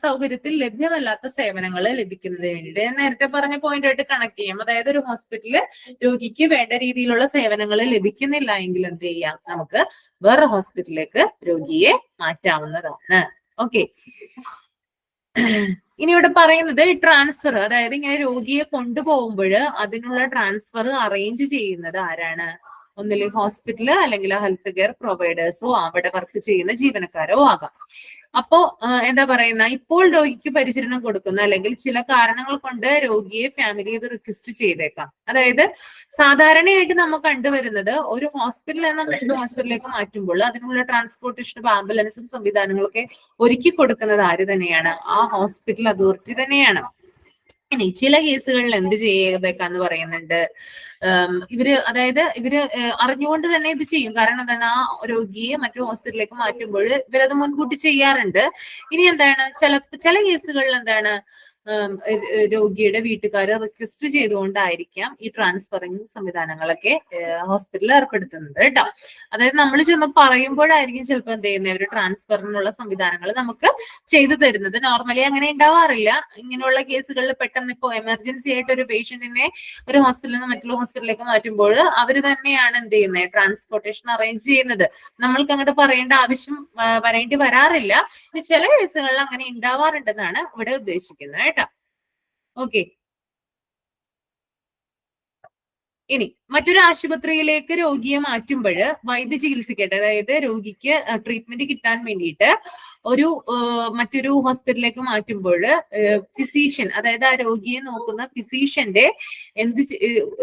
സൗകര്യത്തിൽ ലഭ്യമല്ലാത്ത സേവനങ്ങൾ ലഭിക്കുന്നതിന് വേണ്ടിയിട്ട്. ഞാൻ നേരത്തെ പറഞ്ഞ പോയിന്റ് ആയിട്ട് കണക്ട് ചെയ്യാം. അതായത് ഒരു ഹോസ്പിറ്റലില് രോഗിക്ക് വേണ്ട രീതിയിലുള്ള സേവനങ്ങൾ ലഭിക്കുന്നില്ല എങ്കിൽ എന്ത് ചെയ്യാം, നമുക്ക് വേറെ ഹോസ്പിറ്റലിലേക്ക് രോഗിയെ മാറ്റാവുന്നതാണ്. ഓക്കെ, ഇനി ഇവിടെ പറയുന്നത് ട്രാൻസ്ഫർ, അതായത് ഇങ്ങനെ രോഗിയെ കൊണ്ടുപോകുമ്പോൾ അതിനുള്ള ട്രാൻസ്ഫർ അറേഞ്ച് ചെയ്യുന്നത് ആരാണ്, ഒന്നില്ലെങ്കിൽ ഹോസ്പിറ്റല് അല്ലെങ്കിൽ ഹെൽത്ത് കെയർ പ്രൊവൈഡേഴ്സോ അവിടെ വർക്ക് ചെയ്യുന്ന ജീവനക്കാരോ ആകാം. അപ്പോ എന്താ പറയുന്ന, ഇപ്പോൾ രോഗിക്ക് പരിചരണം കൊടുക്കുന്ന അല്ലെങ്കിൽ ചില കാരണങ്ങൾ കൊണ്ട് രോഗിയെ ഫാമിലി ഇത് റിക്വസ്റ്റ് ചെയ്തേക്കാം. അതായത് സാധാരണയായിട്ട് നമ്മൾ കണ്ടുവരുന്നത് ഒരു ഹോസ്പിറ്റലിൽ നിന്ന് മറ്റൊരു ഹോസ്പിറ്റലിലേക്ക് മാറ്റുമ്പോൾ അതിനുള്ള ട്രാൻസ്പോർട്ടേഷൻ ആംബുലൻസും സംവിധാനങ്ങളൊക്കെ ഒരുക്കി കൊടുക്കുന്നത് ആര് തന്നെയാണ്, ആ ഹോസ്പിറ്റൽ അതോറിറ്റി തന്നെയാണ്. ഇനി ചില കേസുകളിൽ എന്ത് ചെയ്തേക്കാന്ന് പറയുന്നുണ്ട്, ഇവര് അറിഞ്ഞുകൊണ്ട് തന്നെ ഇത് ചെയ്യും. കാരണം എന്താണ്, ആ രോഗിയെ മറ്റു ഹോസ്പിറ്റലിലേക്ക് മാറ്റുമ്പോൾ ഇവരത് മുൻകൂട്ടി ചെയ്യാറുണ്ട്. ഇനി എന്താണ്, ചില കേസുകളിൽ എന്താണ് രോഗിയുടെ വീട്ടുകാരെ റിക്വസ്റ്റ് ചെയ്തുകൊണ്ടായിരിക്കാം ഈ ട്രാൻസ്ഫറിങ് സംവിധാനങ്ങളൊക്കെ ഹോസ്പിറ്റലിൽ ഏർപ്പെടുത്തുന്നത് കേട്ടോ. അതായത് നമ്മൾ ചെന്ന് പറയുമ്പോഴായിരിക്കും ചിലപ്പോൾ എന്ത് ചെയ്യുന്നത്, ഒരു ട്രാൻസ്ഫറിനുള്ള സംവിധാനങ്ങൾ നമുക്ക് ചെയ്തു തരുന്നത്. നോർമലി അങ്ങനെ ഉണ്ടാവാറില്ല. ഇങ്ങനെയുള്ള കേസുകളിൽ പെട്ടെന്ന് ഇപ്പോൾ എമർജൻസി ആയിട്ട് ഒരു പേഷ്യന്റിനെ ഒരു ഹോസ്പിറ്റലിൽ നിന്ന് മറ്റുള്ള ഹോസ്പിറ്റലിലേക്ക് മാറ്റുമ്പോൾ അവർ തന്നെയാണ് എന്ത് ചെയ്യുന്നത്, ട്രാൻസ്പോർട്ടേഷൻ അറേഞ്ച് ചെയ്യുന്നത്. നമ്മൾക്ക് അങ്ങോട്ട് പറയേണ്ട ആവശ്യം വരേണ്ടി വരാറില്ല. ഇനി ചില കേസുകളിൽ അങ്ങനെ ഉണ്ടാവാറുണ്ടെന്നാണ് ഇവിടെ ഉദ്ദേശിക്കുന്നത് കേട്ടോ. ഓക്കെ, ഇനി മറ്റൊരു ആശുപത്രിയിലേക്ക് രോഗിയെ മാറ്റുമ്പോൾ വൈദ്യ ചികിത്സയ്ക്കായിട്ട്, അതായത് രോഗിക്ക് ട്രീറ്റ്മെന്റ് കിട്ടാൻ വേണ്ടിയിട്ട് മറ്റൊരു ഹോസ്പിറ്റലിലേക്ക് മാറ്റുമ്പോൾ ഫിസീഷ്യൻ, അതായത് ആ രോഗിയെ നോക്കുന്ന ഫിസീഷ്യന്റെ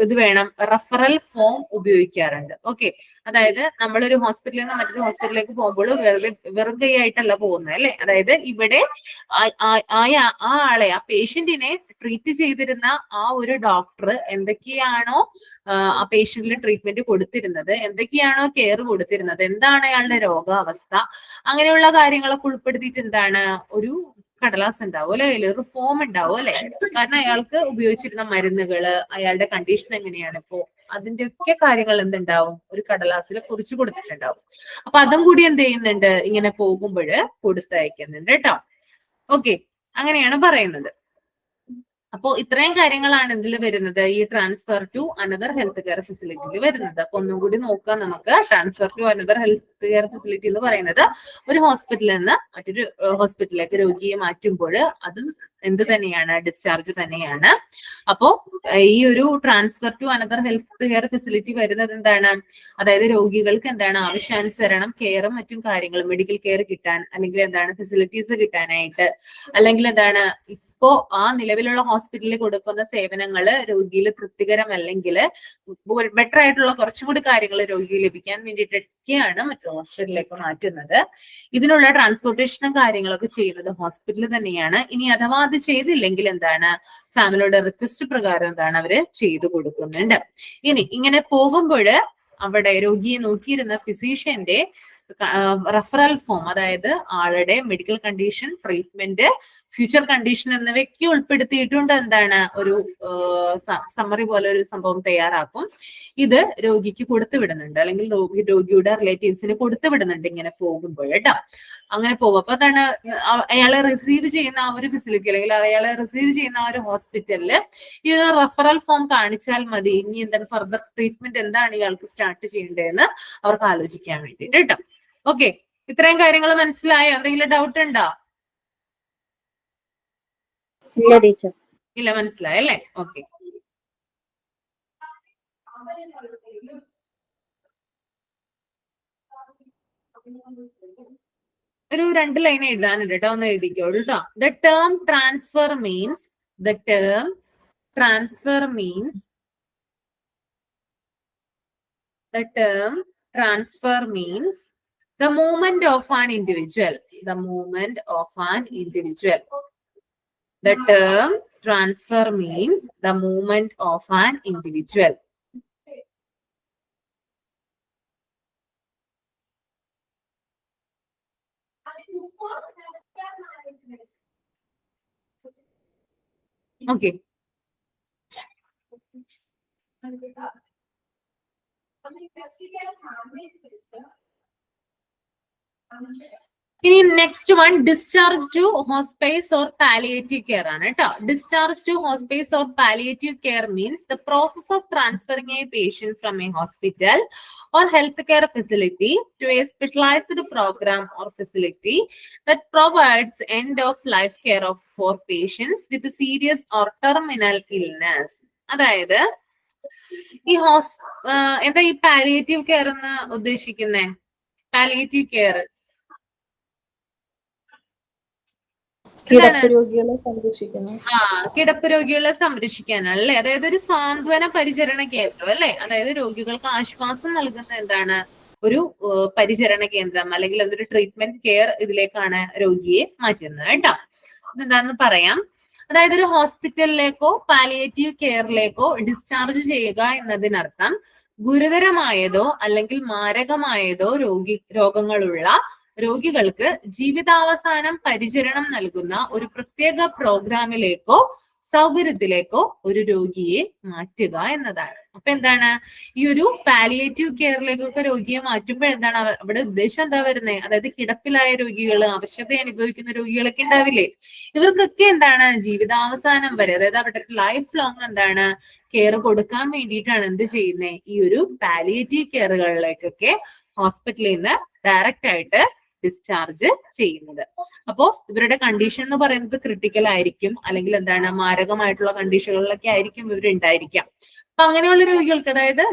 ഇത് വേണം, റഫറൽ ഫോം ഉപയോഗിക്കാറുണ്ട്. ഓക്കെ, അതായത് നമ്മളൊരു ഹോസ്പിറ്റലിൽ നിന്ന് മറ്റൊരു ഹോസ്പിറ്റലിലേക്ക് പോകുമ്പോൾ വെറും കൈയായിട്ടല്ല പോകുന്നത് അല്ലെ. അതായത് ഇവിടെ ആ ആളെ, ആ പേഷ്യന്റിനെ ട്രീറ്റ് ചെയ്തിരുന്ന ആ ഒരു ഡോക്ടർ എന്തൊക്കെയാണോ ആ പേഷ്യന്റിന് ട്രീറ്റ്മെന്റ് കൊടുത്തിരുന്നത്, എന്തൊക്കെയാണോ കെയർ കൊടുത്തിരുന്നത്, എന്താണ് അയാളുടെ രോഗാവസ്ഥ, അങ്ങനെയുള്ള കാര്യങ്ങളൊക്കെ ഉൾപ്പെടുത്തിയിട്ട് എന്താണ് ഒരു കടലാസ് ഉണ്ടാവും അല്ലെ, ഒരു ഫോം ഉണ്ടാവും അല്ലെ. കാരണം അയാൾക്ക് ഉപയോഗിച്ചിരുന്ന മരുന്നുകള്, അയാളുടെ കണ്ടീഷൻ എങ്ങനെയാണ് ഇപ്പോ, അതിന്റെയൊക്കെ കാര്യങ്ങൾ എന്തുണ്ടാവും, ഒരു കടലാസിൽ കുറിച്ച് കൊടുത്തിട്ടുണ്ടാവും. അപ്പൊ അതും കൂടി എന്ത് ചെയ്യുന്നുണ്ട്, ഇങ്ങനെ പോകുമ്പോൾ കൊടുത്തയക്കുന്നുണ്ട് കേട്ടോ. ഓക്കെ, അങ്ങനെയാണ് പറയുന്നത്. അപ്പോ ഇത്രയും കാര്യങ്ങളാണ് ഇതിൽ വരുന്നത്, ഈ transfer to another health care ഫെസിലിറ്റിയിൽ വരുന്നത്. അപ്പൊ ഒന്നും കൂടി നോക്കാം നമുക്ക്. Transfer to another health care facility എന്ന് പറയുന്നത് ഒരു ഹോസ്പിറ്റലിൽ നിന്ന് മറ്റൊരു ഹോസ്പിറ്റലിലേക്ക് രോഗിയെ മാറ്റുമ്പോൾ അതും എന്ത് തന്നെയാണ്, ഡിസ്ചാർജ് തന്നെയാണ്. അപ്പോ ഈ ഒരു transfer to another health care facility വരുന്നത് എന്താണ്, അതായത് രോഗികൾക്ക് എന്താണ് ആവശ്യാനുസരണം കെയറും മറ്റും കാര്യങ്ങളും മെഡിക്കൽ കെയർ കിട്ടാൻ, അല്ലെങ്കിൽ എന്താണ് ഫെസിലിറ്റീസ് കിട്ടാനായിട്ട്, അല്ലെങ്കിൽ എന്താണ് ഇപ്പോ ആ നിലവിലുള്ള ഹോസ്പിറ്റലിൽ കൊടുക്കുന്ന സേവനങ്ങള് രോഗിയിൽ തൃപ്തികരമല്ലെങ്കിൽ ബെറ്റർ ആയിട്ടുള്ള കുറച്ചും കൂടി കാര്യങ്ങൾ രോഗിക്ക് ലഭിക്കാൻ വേണ്ടിയിട്ടൊക്കെയാണ് മറ്റു ഹോസ്പിറ്റലിലേക്ക് മാറ്റുന്നത്. ഇതിനുള്ള ട്രാൻസ്പോർട്ടേഷനും കാര്യങ്ങളൊക്കെ ചെയ്യുന്നത് ഹോസ്പിറ്റൽ തന്നെയാണ്. ഇനി അഥവാ അത് ചെയ്തില്ലെങ്കിൽ എന്താണ്, ഫാമിലിയുടെ റിക്വസ്റ്റ് പ്രകാരം എന്താണ് അവര് ചെയ്തു കൊടുക്കുന്നുണ്ട്. ഇനി ഇങ്ങനെ പോകുമ്പോൾ അവിടെ രോഗിയെ നോക്കിയിരുന്ന ഫിസീഷ്യന്റെ റെഫറൽ ഫോം, അതായത് ആളുടെ medical condition, treatment, future condition എന്നിവയ്ക്ക് ഉൾപ്പെടുത്തിയിട്ടുണ്ട് എന്താണ്, ഒരു സമ്മറി പോലെ ഒരു സംഭവം തയ്യാറാക്കും. ഇത് രോഗിക്ക് കൊടുത്തു വിടുന്നുണ്ട്, അല്ലെങ്കിൽ രോഗിയുടെ റിലേറ്റീവ്സിന് കൊടുത്തു വിടുന്നുണ്ട് ഇങ്ങനെ പോകുമ്പോൾ കേട്ടോ. അങ്ങനെ പോകും. അപ്പൊ അതാണ് അയാളെ റിസീവ് ചെയ്യുന്ന ആ ഒരു ഫെസിലിറ്റി, അല്ലെങ്കിൽ അയാളെ റിസീവ് ചെയ്യുന്ന ആ ഒരു ഹോസ്പിറ്റലില് ഈ ഒരു റെഫറൽ ഫോം കാണിച്ചാൽ മതി, ഇനി എന്താണ് ഫർദർ ട്രീറ്റ്മെന്റ് എന്താണ് ഇയാൾക്ക് സ്റ്റാർട്ട് ചെയ്യേണ്ടതെന്ന് അവർക്ക് ആലോചിക്കാൻ വേണ്ടിയിട്ട് കേട്ടോ. ഓക്കെ, ഇത്രയും കാര്യങ്ങൾ മനസ്സിലായോ? എന്തെങ്കിലും ഡൗട്ട് ഉണ്ടോ? ഇല്ല ടീച്ചർ. ഇല്ല, മനസ്സിലായല്ലേ? ഓക്കെ. ഒരു 2 ലൈൻ എഴുതാനുണ്ട് കേട്ടോ, ഒന്ന് എഴുതിക്കോളൂ കേട്ടോ. The term transfer means the movement of an individual. The term transfer means the movement of an individual. Okay. ഇനി next one discharge to hospice or palliative care ആണ് കേട്ടോ. Discharge to hospice or palliative care means the process of transferring a patient from a hospital or health care facility to a specialized program or facility that provides end of life care for patients with serious or terminal illness. അതായത് ഈ എന്താ ഈ പാലിയേറ്റീവ് കെയർ എന്ന് ഉദ്ദേശിക്കുന്നേ? പാലിയേറ്റീവ് കെയർ കിടപ്പ് രോഗികളെ സംരക്ഷിക്കുന്നു. കിടപ്പ് രോഗികളെ സംരക്ഷിക്കാനാണ് അല്ലെ. അതായത് ഒരു സാന്ത്വന പരിചരണ കേന്ദ്രം അല്ലെ. അതായത് രോഗികൾക്ക് ആശ്വാസം നൽകുന്ന എന്താണ്, ഒരു പരിചരണ കേന്ദ്രം, അല്ലെങ്കിൽ അതൊരു ട്രീറ്റ്മെന്റ് കെയർ ഇതിലേക്കാണ് രോഗിയെ മാറ്റുന്നത് കേട്ടോ. ഇതെന്താന്ന് പറയാം. അതായത് ഒരു ഹോസ്പിറ്റലിലേക്കോ പാലിയേറ്റീവ് കെയറിലേക്കോ ഡിസ്ചാർജ് ചെയ്യുക എന്നതിനർത്ഥം ഗുരുതരമായതോ അല്ലെങ്കിൽ മാരകമായതോ രോഗങ്ങളുള്ള രോഗികൾക്ക് ജീവിതാവസാനം പരിചരണം നൽകുന്ന ഒരു പ്രത്യേക പ്രോഗ്രാമിലേക്കോ സൗകര്യത്തിലേക്കോ ഒരു രോഗിയെ മാറ്റുക എന്നതാണ്. അപ്പൊ എന്താണ്, ഈ ഒരു പാലിയേറ്റീവ് കെയറിലേക്കൊക്കെ രോഗിയെ മാറ്റുമ്പോൾ എന്താണ് അവിടെ ഉദ്ദേശം എന്താ വരുന്നത്? അതായത് കിടപ്പിലായ രോഗികൾ, അവശത അനുഭവിക്കുന്ന രോഗികളൊക്കെ ഉണ്ടാവില്ലേ, ഇവർക്കൊക്കെ എന്താണ് ജീവിതാവസാനം വരെ, അതായത് അവരുടെ ലൈഫ് ലോങ് എന്താണ് കെയർ കൊടുക്കാൻ വേണ്ടിയിട്ടാണ് എന്ത് ചെയ്യുന്നത്, ഈ ഒരു പാലിയേറ്റീവ് കെയറുകളിലേക്കൊക്കെ ഹോസ്പിറ്റലിൽ നിന്ന് ഡയറക്റ്റ് ആയിട്ട് ഡിസ്ചാർജ് ചെയ്യുന്നത്. അപ്പോ ഇവരുടെ കണ്ടീഷൻ എന്ന് പറയുന്നത് ക്രിട്ടിക്കൽ ആയിരിക്കും, അല്ലെങ്കിൽ എന്താണ് മാരകമായിട്ടുള്ള കണ്ടീഷനുകളിലൊക്കെ ആയിരിക്കും ഇവരുണ്ടായിരിക്കാം. അപ്പൊ അങ്ങനെയുള്ള രോഗികൾക്ക്, അതായത്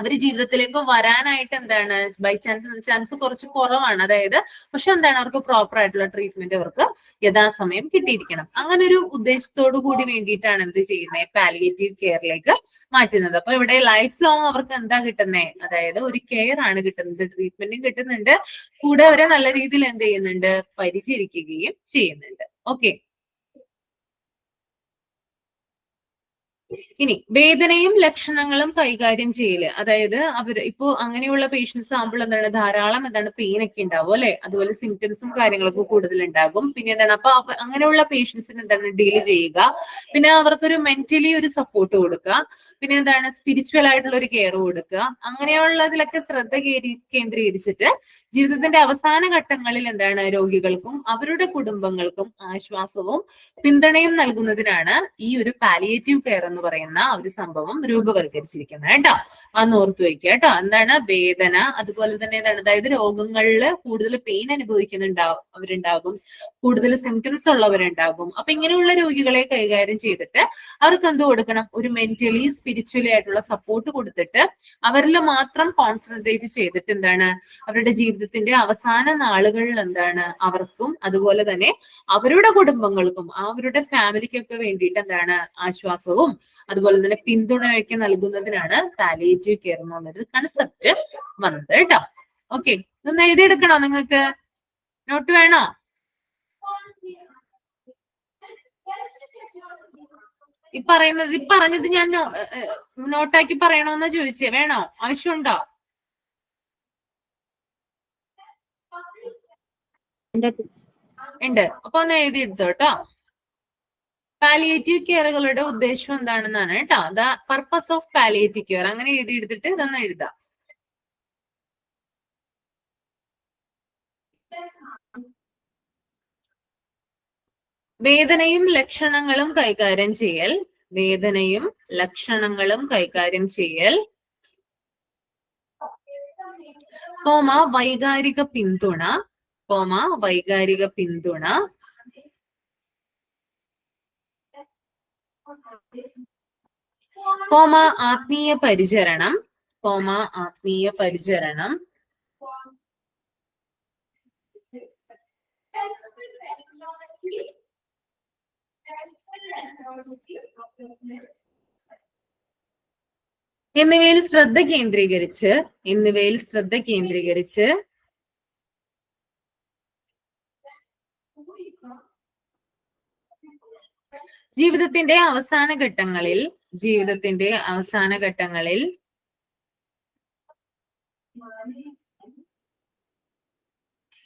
അവര് ജീവിതത്തിലേക്ക് വരാനായിട്ട് എന്താണ് ബൈ ചാൻസ് കുറച്ച് കുറവാണ്. അതായത് പക്ഷെ എന്താണ് അവർക്ക് പ്രോപ്പർ ആയിട്ടുള്ള ട്രീറ്റ്മെന്റ് അവർക്ക് യഥാസമയം കിട്ടിയിരിക്കണം. അങ്ങനെ ഒരു ഉദ്ദേശത്തോടു കൂടി വേണ്ടിയിട്ടാണ് എന്ത് ചെയ്യുന്നത്, പാലിയേറ്റീവ് കെയറിലേക്ക് മാറ്റുന്നത്. അപ്പൊ ഇവിടെ ലൈഫ് ലോങ് അവർക്ക് എന്താ കിട്ടുന്നത്, അതായത് ഒരു കെയർ ആണ് കിട്ടുന്നത്, ട്രീറ്റ്മെന്റും കിട്ടുന്നുണ്ട്, കൂടെ അവരെ നല്ല രീതിയിൽ എന്ത് ചെയ്യുന്നുണ്ട്, പരിചരിക്കുകയും ചെയ്യുന്നുണ്ട്. ഓക്കെ. ഇനി വേദനയും ലക്ഷണങ്ങളും കൈകാര്യം ചെയ്യല്. അതായത് അവര് ഇപ്പോ അങ്ങനെയുള്ള പേഷ്യൻസ് ആകുമ്പോൾ എന്താണ് ധാരാളം എന്താണ് പെയിൻ ഒക്കെ ഉണ്ടാവും അല്ലെ, അതുപോലെ സിംറ്റംസും കാര്യങ്ങളൊക്കെ കൂടുതൽ ഉണ്ടാകും. പിന്നെ എന്താണ് അപ്പൊ അങ്ങനെയുള്ള പേഷ്യൻസിന് എന്താണ് ഡീൽ ചെയ്യുക, പിന്നെ അവർക്കൊരു മെന്റലി ഒരു സപ്പോർട്ട് കൊടുക്കുക, പിന്നെ എന്താണ് സ്പിരിച്വൽ ആയിട്ടുള്ള ഒരു കെയർ കൊടുക്കുക. അങ്ങനെയുള്ളതിലൊക്കെ ശ്രദ്ധ കേന്ദ്രീകരിച്ചിട്ട് ജീവിതത്തിന്റെ അവസാന ഘട്ടങ്ങളിൽ എന്താണ് രോഗികൾക്കും അവരുടെ കുടുംബങ്ങൾക്കും ആശ്വാസവും പിന്തുണയും നൽകുന്നതിനാണ് ഈ ഒരു പാലിയേറ്റീവ് കെയർ എന്ന് പറയുന്ന ഒരു സംഭവം രൂപവൽക്കരിച്ചിരിക്കുന്നത് കേട്ടോ. അന്ന് ഓർത്തു വെക്കുക കേട്ടോ. എന്താണ് വേദന, അതുപോലെ തന്നെ എന്താണ്, അതായത് രോഗങ്ങളിൽ കൂടുതൽ പെയിൻ അവരുണ്ടാകും, കൂടുതൽ സിംറ്റംസ് ഉള്ളവരുണ്ടാകും. അപ്പൊ ഇങ്ങനെയുള്ള രോഗികളെ കൈകാര്യം ചെയ്തിട്ട് അവർക്ക് എന്ത് കൊടുക്കണം? ഒരു മെന്റലി സ്പിരിച്വലി ആയിട്ടുള്ള സപ്പോർട്ട് കൊടുത്തിട്ട് അവരിൽ മാത്രം കോൺസെൻട്രേറ്റ് ചെയ്തിട്ട് എന്താണ് അവരുടെ ജീവിതത്തിന്റെ അവസാന നാളുകളിൽ എന്താണ് അവർക്കും അതുപോലെ തന്നെ അവരുടെ കുടുംബങ്ങൾക്കും അവരുടെ ഫാമിലിക്കൊക്കെ വേണ്ടിയിട്ട് എന്താണ് ആശ്വാസവും അതുപോലെ തന്നെ പിന്തുണയൊക്കെ നൽകുന്നതിനാണ് പാലിയേറ്റീവ് കെയർ എന്നുള്ളൊരു കൺസെപ്റ്റ് വന്നത് കേട്ടോ. ഓക്കെ, ഇതൊന്ന് എഴുതിയെടുക്കണോ? നിങ്ങൾക്ക് നോട്ട് വേണോ? ഈ പറഞ്ഞത് ഞാൻ നോട്ടാക്കി പറയണോന്ന് ചോദിച്ചേ, വേണോ? ആവശ്യമുണ്ടോ? ഉണ്ട്. അപ്പൊ ഒന്ന് എഴുതിയെടുത്തോ കേട്ടോ. പാലിയേറ്റീവ് കെയറുകളുടെ ഉദ്ദേശം എന്താണെന്നാണ് കേട്ടോ. The purpose of palliative care അങ്ങനെ എഴുതിയെടുത്തിട്ട് ഇതൊന്ന് എഴുതാം. വേദനയും ലക്ഷണങ്ങളും കൈകാര്യം ചെയ്യൽ, വേദനയും ലക്ഷണങ്ങളും കൈകാര്യം ചെയ്യൽ, വൈകാരിക പിന്തുണ, വൈകാരിക പിന്തുണ, ആത്മീയ പരിചരണം, ആത്മീയ പരിചരണം, എന്നിവയിൽ ശ്രദ്ധ കേന്ദ്രീകരിച്ച് ജീവിതത്തിന്റെ അവസാന ഘട്ടങ്ങളിൽ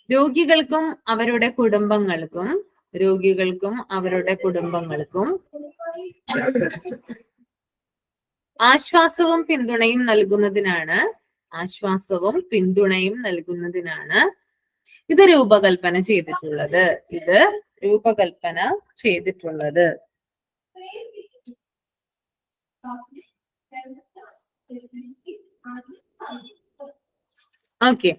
രോഗികൾക്കും അവരുടെ കുടുംബങ്ങൾക്കും ആശ്വാസവും പിന്തുണയും നൽകുന്നതിനാണ് ഇത് രൂപകൽപ്പന ചെയ്തിട്ടുള്ളത്. Okay,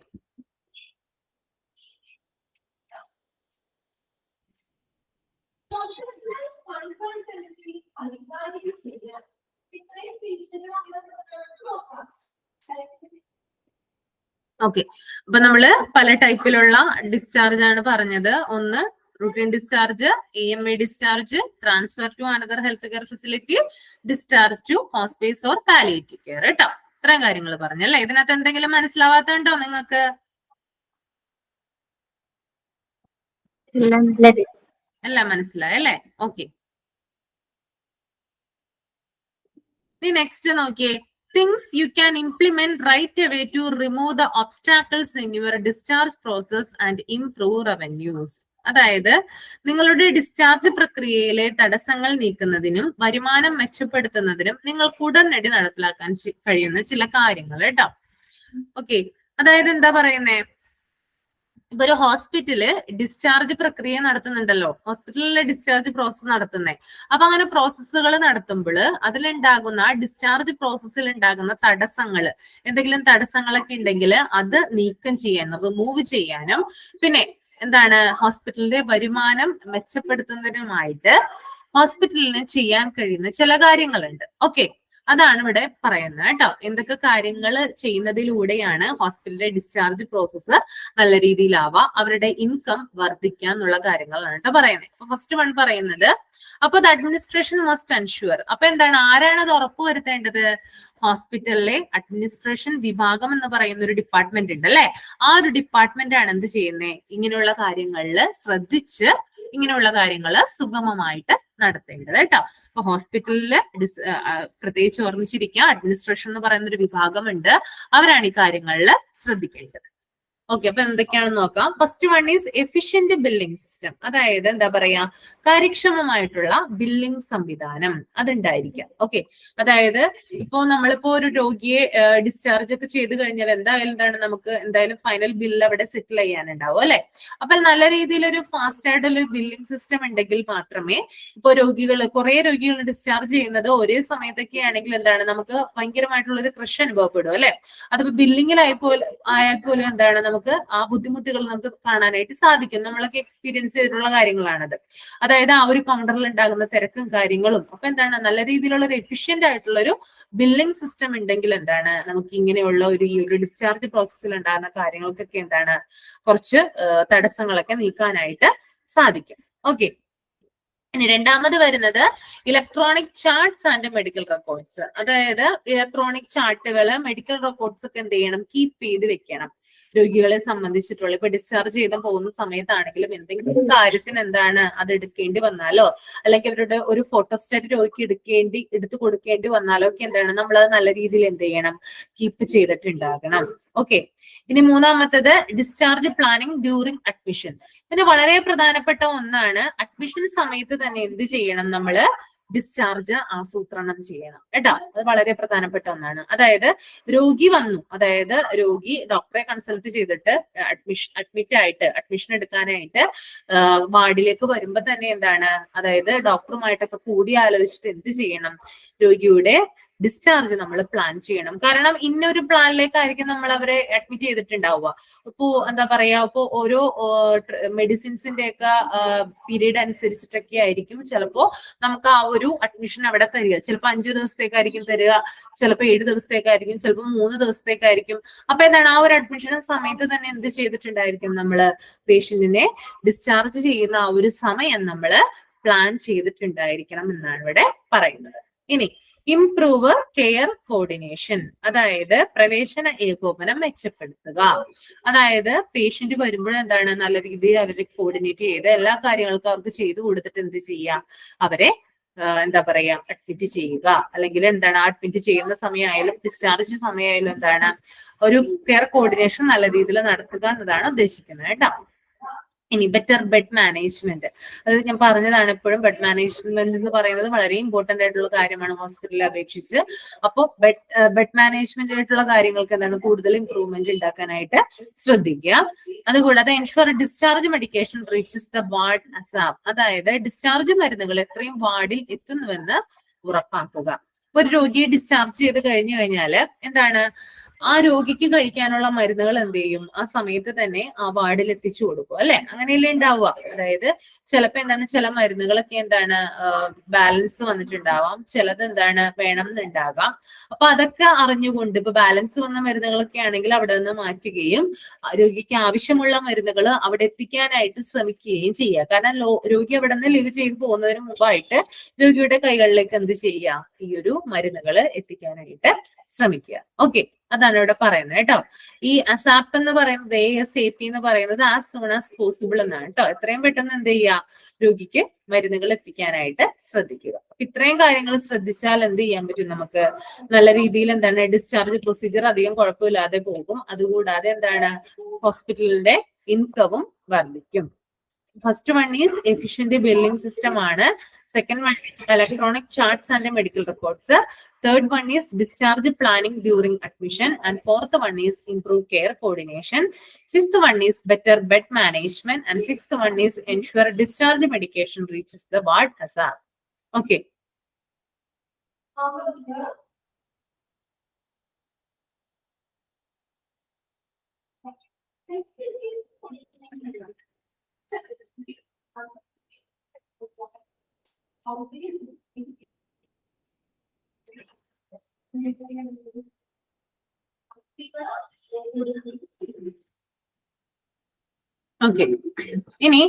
okay. അപ്പൊ നമ്മള് പല ടൈപ്പിലുള്ള ഡിസ്ചാർജ് ആണ് പറഞ്ഞത്. ഒന്ന് routine discharge, AMA discharge, transfer to another health care facility, discharge to hospice or palliative care കേട്ടോ. ഇത്രയും കാര്യങ്ങൾ പറഞ്ഞല്ലേ. ഇതിനകത്ത് എന്തെങ്കിലും മനസ്സിലാവാത്തുണ്ടോ നിങ്ങൾക്ക്? എല്ലാം മനസ്സിലായല്ലേ? ഓക്കെ. ഇനി നെക്സ്റ്റ് നോക്കിയേ. Things you can implement right away to remove the obstacles in your discharge process and improve revenues. അതായത് നിങ്ങളുടെ ഡിസ്ചാർജ് പ്രക്രിയയിലെ തടസ്സങ്ങൾ നീക്കുന്നതിനും വരുമാനം മെച്ചപ്പെടുത്തുന്നതിനും നിങ്ങൾക്ക് ഉടനടി നടപ്പിലാക്കാൻ കഴിയുന്ന ചില കാര്യങ്ങൾ കേട്ടോ. ഓക്കെ, അതായത് എന്താ പറയുന്നേ, ഇപ്പൊ ഒരു ഹോസ്പിറ്റല് ഡിസ്ചാർജ് പ്രക്രിയ നടത്തുന്നുണ്ടല്ലോ, ഹോസ്പിറ്റലിലെ ഡിസ്ചാർജ് പ്രോസസ്സ് നടത്തുന്നേ. അപ്പൊ അങ്ങനെ പ്രോസസ്സുകൾ നടത്തുമ്പോൾ അതിലുണ്ടാകുന്ന ഡിസ്ചാർജ് പ്രോസസ്സിൽ ഉണ്ടാകുന്ന തടസ്സങ്ങൾ, എന്തെങ്കിലും തടസ്സങ്ങളൊക്കെ ഉണ്ടെങ്കിൽ അത് നീക്കം ചെയ്യാനും റിമൂവ് ചെയ്യാനും പിന്നെ എന്താണ് ഹോസ്പിറ്റലിന്റെ വരുമാനം മെച്ചപ്പെടുത്തുന്നതിനുമായിട്ട് ഹോസ്പിറ്റലിന് ചെയ്യാൻ കഴിയുന്ന ചില കാര്യങ്ങളുണ്ട്. ഓക്കെ, അതാണ് ഇവിടെ പറയുന്നത് കേട്ടോ. എന്തൊക്കെ കാര്യങ്ങൾ ചെയ്യുന്നതിലൂടെയാണ് ഹോസ്പിറ്റലിലെ ഡിസ്ചാർജ് പ്രോസസ്സ് നല്ല രീതിയിലാവാം, അവരുടെ ഇൻകം വർദ്ധിക്കുക എന്നുള്ള കാര്യങ്ങളാണ് കേട്ടോ പറയുന്നത്. അപ്പൊ ഫസ്റ്റ് വൺ പറയുന്നത്, അപ്പൊ ദ അഡ്മിനിസ്ട്രേഷൻ മസ്റ്റ് എൻഷുവർ. അപ്പൊ എന്താണ്, ആരാണ് അത് ഉറപ്പുവരുത്തേണ്ടത്? ഹോസ്പിറ്റലിലെ അഡ്മിനിസ്ട്രേഷൻ വിഭാഗം എന്ന് പറയുന്ന ഒരു ഡിപ്പാർട്ട്മെന്റ് ഉണ്ട് അല്ലെ. ആ ഒരു ഡിപ്പാർട്ട്മെന്റ് ആണ് എന്ത് ചെയ്യുന്നത്? ഇങ്ങനെയുള്ള കാര്യങ്ങളിൽ ശ്രദ്ധിച്ച് ഇങ്ങനെയുള്ള കാര്യങ്ങൾ സുഗമമായിട്ട് നടത്തേണ്ടത് കേട്ടോ. അപ്പൊ ഹോസ്പിറ്റലില് പ്രത്യേകിച്ച് ഓർമ്മിച്ചിരിക്കുക, അഡ്മിനിസ്ട്രേഷൻ എന്ന് പറയുന്ന ഒരു വിഭാഗമുണ്ട്, അവരാണ് ഈ കാര്യങ്ങളിൽ ശ്രദ്ധിക്കേണ്ടത്. ഓക്കെ, അപ്പൊ എന്തൊക്കെയാണെന്ന് നോക്കാം. First one is efficient billing system. അതായത് എന്താ പറയാ, കാര്യക്ഷമമായിട്ടുള്ള ബില്ലിംഗ് സംവിധാനം അതുണ്ടായിരിക്കാം. ഓക്കെ, അതായത് നമ്മളിപ്പോ ഒരു രോഗിയെ ഡിസ്ചാർജ് ഒക്കെ ചെയ്ത് കഴിഞ്ഞാൽ എന്താണ് നമുക്ക് എന്തായാലും ഫൈനൽ ബില്ല് അവിടെ സെറ്റിൽ ചെയ്യാനുണ്ടാവും അല്ലെ. അപ്പൊ നല്ല രീതിയിൽ ഒരു ഫാസ്റ്റ് ആയിട്ടുള്ള ബില്ലിംഗ് സിസ്റ്റം ഉണ്ടെങ്കിൽ മാത്രമേ ഇപ്പൊ കുറെ രോഗികൾ ഡിസ്ചാർജ് ചെയ്യുന്നത് ഒരേ സമയത്തൊക്കെ ആണെങ്കിൽ എന്താണ് നമുക്ക് ഭയങ്കരമായിട്ടുള്ള ഒരു ക്രഷ് അനുഭവപ്പെടും അല്ലെ. അതിപ്പോ ബില്ലിങ്ങിലായാൽ പോലും എന്താണ് നമുക്ക് ആ ബുദ്ധിമുട്ടുകൾ നമുക്ക് കാണാനായിട്ട് സാധിക്കും. നമ്മളൊക്കെ എക്സ്പീരിയൻസ് ചെയ്തിട്ടുള്ള കാര്യങ്ങളാണത്. അതായത് ആ ഒരു കൗണ്ടറിൽ ഉണ്ടാകുന്ന തിരക്കും കാര്യങ്ങളും. അപ്പൊ എന്താണ് നല്ല രീതിയിലുള്ള ഒരു എഫിഷ്യന്റ് ആയിട്ടുള്ള ഒരു ബില്ലിംഗ് സിസ്റ്റം ഉണ്ടെങ്കിൽ എന്താണ് നമുക്ക് ഇങ്ങനെയുള്ള ഈ ഒരു ഡിസ്ചാർജ് പ്രോസസ്സിൽ ഉണ്ടാകുന്ന കാര്യങ്ങൾക്കൊക്കെ എന്താണ് കുറച്ച് തടസ്സങ്ങളൊക്കെ നീക്കാനായിട്ട് സാധിക്കും. ഓക്കെ, ഇനി രണ്ടാമത് വരുന്നത് electronic charts and medical records. അതായത് ഇലക്ട്രോണിക് ചാർട്ടുകള് മെഡിക്കൽ റെക്കോർഡ്സ് ഒക്കെ എന്ത് ചെയ്യണം, കീപ്പ് ചെയ്ത് വെക്കണം. രോഗികളെ സംബന്ധിച്ചിട്ടുള്ള ഇപ്പൊ ഡിസ്ചാർജ് ചെയ്ത് പോകുന്ന സമയത്താണെങ്കിലും എന്തെങ്കിലും കാര്യത്തിന് എന്താണ് അത് എടുക്കേണ്ടി വന്നാലോ, അല്ലെങ്കിൽ അവരുടെ ഒരു ഫോട്ടോസ്റ്റാറ്റ് രോഗിക്ക് എടുത്തു കൊടുക്കേണ്ടി വന്നാലോ ഒക്കെ എന്താണ് നമ്മൾ അത് നല്ല രീതിയിൽ എന്ത് ചെയ്യണം, കീപ്പ് ചെയ്തിട്ടുണ്ടാകണം. ഓക്കെ, ഇനി മൂന്നാമത്തത് ഡിസ്ചാർജ് പ്ലാനിങ് ഡ്യൂറിങ് അഡ്മിഷൻ. പിന്നെ വളരെ പ്രധാനപ്പെട്ട ഒന്നാണ് അഡ്മിഷൻ സമയത്ത് തന്നെ എന്ത് ചെയ്യണം, നമ്മള് ഡിസ്ചാർജ് ആസൂത്രണം ചെയ്യണം കേട്ടോ. അത് വളരെ പ്രധാനപ്പെട്ട ഒന്നാണ്. അതായത് രോഗി വന്നു, അതായത് രോഗി ഡോക്ടറെ കൺസൾട്ട് ചെയ്തിട്ട് അഡ്മിഷൻ എടുക്കാനായിട്ട് വാർഡിലേക്ക് വരുമ്പോ തന്നെ എന്താണ്, അതായത് ഡോക്ടറുമായിട്ടൊക്കെ കൂടി ആലോചിച്ചിട്ട് എന്ത് ചെയ്യണം, രോഗിയുടെ ഡിസ്ചാർജ് നമ്മൾ പ്ലാൻ ചെയ്യണം. കാരണം ഇന്നൊരു പ്ലാനിലേക്കായിരിക്കും നമ്മൾ അവരെ അഡ്മിറ്റ് ചെയ്തിട്ടുണ്ടാവുക. ഇപ്പോ എന്താ പറയാ, ഇപ്പോ ഓരോ മെഡിസിൻസിന്റെ ഒക്കെ പീരീഡ് അനുസരിച്ചിട്ടൊക്കെ ആയിരിക്കും ചിലപ്പോ നമുക്ക് ആ ഒരു അഡ്മിഷൻ അവിടെ തരിക. ചിലപ്പോൾ 5 ദിവസത്തേക്കായിരിക്കും തരിക, ചിലപ്പോൾ 7 ദിവസത്തേക്കായിരിക്കും, ചിലപ്പോൾ 3 ദിവസത്തേക്കായിരിക്കും. അപ്പൊ എന്താണ് ആ ഒരു അഡ്മിഷൻ സമയത്ത് തന്നെ എന്ത് ചെയ്തിട്ടുണ്ടായിരിക്കും, നമ്മള് പേഷ്യന്റിനെ ഡിസ്ചാർജ് ചെയ്യുന്ന ആ ഒരു സമയം നമ്മള് പ്ലാൻ ചെയ്തിട്ടുണ്ടായിരിക്കണം എന്നാണ് ഇവിടെ പറയുന്നത്. ഇനി ഇംപ്രൂവ് കെയർ കോർഡിനേഷൻ. അതായത് പ്രവേശന ഏകോപനം മെച്ചപ്പെടുത്തുക. അതായത് പേഷ്യന്റ് വരുമ്പോൾ എന്താണ് നല്ല രീതിയിൽ അവരെ കോർഡിനേറ്റ് ചെയ്ത് എല്ലാ കാര്യങ്ങൾക്കും അവർക്ക് ചെയ്തു കൊടുത്തിട്ട് എന്ത് ചെയ്യുക, അവരെ എന്താ പറയാ അഡ്മിറ്റ് ചെയ്യുക. അല്ലെങ്കിൽ എന്താണ് അഡ്മിറ്റ് ചെയ്യുന്ന സമയമായാലും ഡിസ്ചാർജ് സമയമായാലും എന്താണ് ഒരു കെയർ കോർഡിനേഷൻ നല്ല രീതിയിൽ നടത്തുക എന്നതാണ് ഉദ്ദേശിക്കുന്നത് കേട്ടോ. ഇനി ബെറ്റർ ബെഡ് മാനേജ്മെന്റ്. അത് ഞാൻ പറഞ്ഞതാണ് എപ്പോഴും, ബെഡ് മാനേജ്മെന്റ് എന്ന് പറയുന്നത് വളരെ ഇമ്പോർട്ടന്റ് ആയിട്ടുള്ള കാര്യമാണ് ഹോസ്പിറ്റലിനെ അപേക്ഷിച്ച്. അപ്പോൾ ബെഡ് മാനേജ്മെന്റ് ആയിട്ടുള്ള കാര്യങ്ങൾക്ക് എന്താണ് കൂടുതൽ ഇംപ്രൂവ്മെന്റ് ഉണ്ടാക്കാനായിട്ട് ശ്രദ്ധിക്കുക. അതുകൂടാതെ ensure discharge medication reaches the ward ASAP. അതായത് ഡിസ്ചാർജ് മരുന്നുകൾ എത്രയും വാർഡിൽ എത്തുന്നുവെന്ന് ഉറപ്പാക്കുക. ഒരു രോഗിയെ ഡിസ്ചാർജ് ചെയ്ത് കഴിഞ്ഞു കഴിഞ്ഞാല് എന്താണ് ആ രോഗിക്ക് കഴിക്കാനുള്ള മരുന്നുകൾ എന്ത് ചെയ്യും, ആ സമയത്ത് തന്നെ ആ വാർഡിൽ എത്തിച്ചു കൊടുക്കും അല്ലെ. അങ്ങനെയല്ലേ ഉണ്ടാവുക. അതായത് ചിലപ്പോ എന്താണ് ചില മരുന്നുകളൊക്കെ എന്താണ് ബാലൻസ് വന്നിട്ടുണ്ടാവാം, ചിലത് എന്താണ് വേണം എന്നുണ്ടാകാം. അപ്പൊ അതൊക്കെ അറിഞ്ഞുകൊണ്ട് ഇപ്പൊ ബാലൻസ് വന്ന മരുന്നുകളൊക്കെ ആണെങ്കിൽ അവിടെ നിന്ന് മാറ്റുകയും രോഗിക്ക് ആവശ്യമുള്ള മരുന്നുകൾ അവിടെ എത്തിക്കാനായിട്ട് ശ്രമിക്കുകയും ചെയ്യുക. കാരണം രോഗി അവിടെ നിന്ന് ലീവ് ചെയ്ത് പോകുന്നതിന് മുമ്പായിട്ട് രോഗിയുടെ കൈകളിലേക്ക് എന്ത് ചെയ്യുക, ഈ ഒരു മരുന്നുകൾ എത്തിക്കാനായിട്ട് ശ്രമിക്കുക. ഓക്കെ, അതാണ് ഇവിടെ പറയുന്നത് കേട്ടോ. ഈ അസാപ്പ് എന്ന് പറയുന്നത് ASAP എന്ന് പറയുന്നത് ആസ് സൂൺ ആസ് പോസിബിൾ എന്നാണ് കേട്ടോ. എത്രയും പെട്ടെന്ന് എന്ത് ചെയ്യുക, രോഗിക്ക് മരുന്നുകൾ എത്തിക്കാനായിട്ട് ശ്രദ്ധിക്കുക. അപ്പൊ ഇത്രയും കാര്യങ്ങൾ ശ്രദ്ധിച്ചാൽ എന്ത് ചെയ്യാൻ പറ്റും, നമുക്ക് നല്ല രീതിയിൽ എന്താണ് ഡിസ്ചാർജ് പ്രൊസീജിയർ അധികം കുഴപ്പമില്ലാതെ പോകും. അതുകൂടാതെ എന്താണ് ഹോസ്പിറ്റലിന്റെ ഇൻകവും വർദ്ധിക്കും. First one is efficient billing system ആണ്. Second one is electronic charts and medical records. Third one is discharge planning during admission. And fourth one is improve care coordination. Fifth one is better bed management. And sixth one is ensure discharge medication reaches the ward ASAP. Okay, okay. ഇനി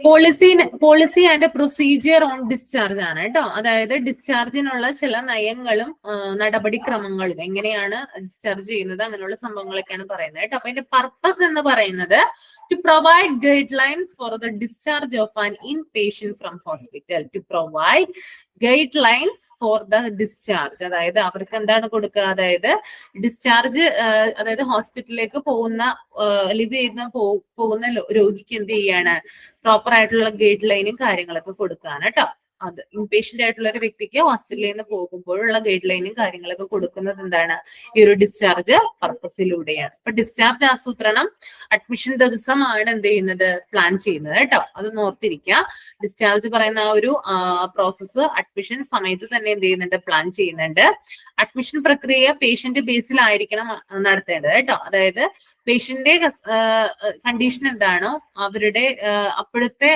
policy and procedure on discharge ആണ് കേട്ടോ. അതായത് ഡിസ്ചാർജിനുള്ള ചില നയങ്ങളും നടപടിക്രമങ്ങളും എങ്ങനെയാണ് ഡിസ്ചാർജ് ചെയ്യുന്നത് അങ്ങനെയുള്ള സംഭവങ്ങളൊക്കെയാണ് പറയുന്നത് കേട്ടോ. അപ്പൊ അതിന്റെ പർപ്പസ് എന്ന് പറയുന്നത് To provide guidelines for the discharge of an inpatient from hospital. To provide guidelines for the discharge. അതായത് അവർക്ക് എന്താണ് കൊടുക്കുക, അതായത് ഡിസ്ചാർജ്, അതായത് ഹോസ്പിറ്റലിലേക്ക് പോകുന്ന ലിവ് ചെയ്യുന്ന പോകുന്ന രോഗിക്ക് എന്ത് ചെയ്യാണ്, പ്രോപ്പർ ആയിട്ടുള്ള ഗൈഡ് ലൈനും കാര്യങ്ങളൊക്കെ കൊടുക്കാണ് കേട്ടോ. അത് ഇൻപേഷ്യന്റ് ആയിട്ടുള്ള ഒരു വ്യക്തിക്ക് ഹോസ്പിറ്റലിൽ നിന്ന് പോകുമ്പോഴുള്ള ഗൈഡ് ലൈനും കാര്യങ്ങളൊക്കെ കൊടുക്കുന്നത് എന്താണ്, ഈ ഒരു ഡിസ്ചാർജ് പർപ്പസിലൂടെയാണ്. അപ്പൊ ഡിസ്ചാർജ് ആസൂത്രണം അഡ്മിഷൻ ദിവസമാണ് എന്ത് ചെയ്യുന്നത്, പ്ലാൻ ചെയ്യുന്നത് കേട്ടോ. അത് ഓർത്തിരിക്കുക. ഡിസ്ചാർജ് പറയുന്ന ആ ഒരു പ്രോസസ്സ് അഡ്മിഷൻ സമയത്ത് തന്നെ എന്ത് ചെയ്യുന്നുണ്ട്, പ്ലാൻ ചെയ്യുന്നുണ്ട്. അഡ്മിഷൻ പ്രക്രിയ പേഷ്യന്റ് ബേസിലായിരിക്കണം നടത്തേണ്ടത് കേട്ടോ. അതായത് പേഷ്യന്റിന്റെ കണ്ടീഷൻ എന്താണോ, അവരുടെ അപ്പോഴത്തെ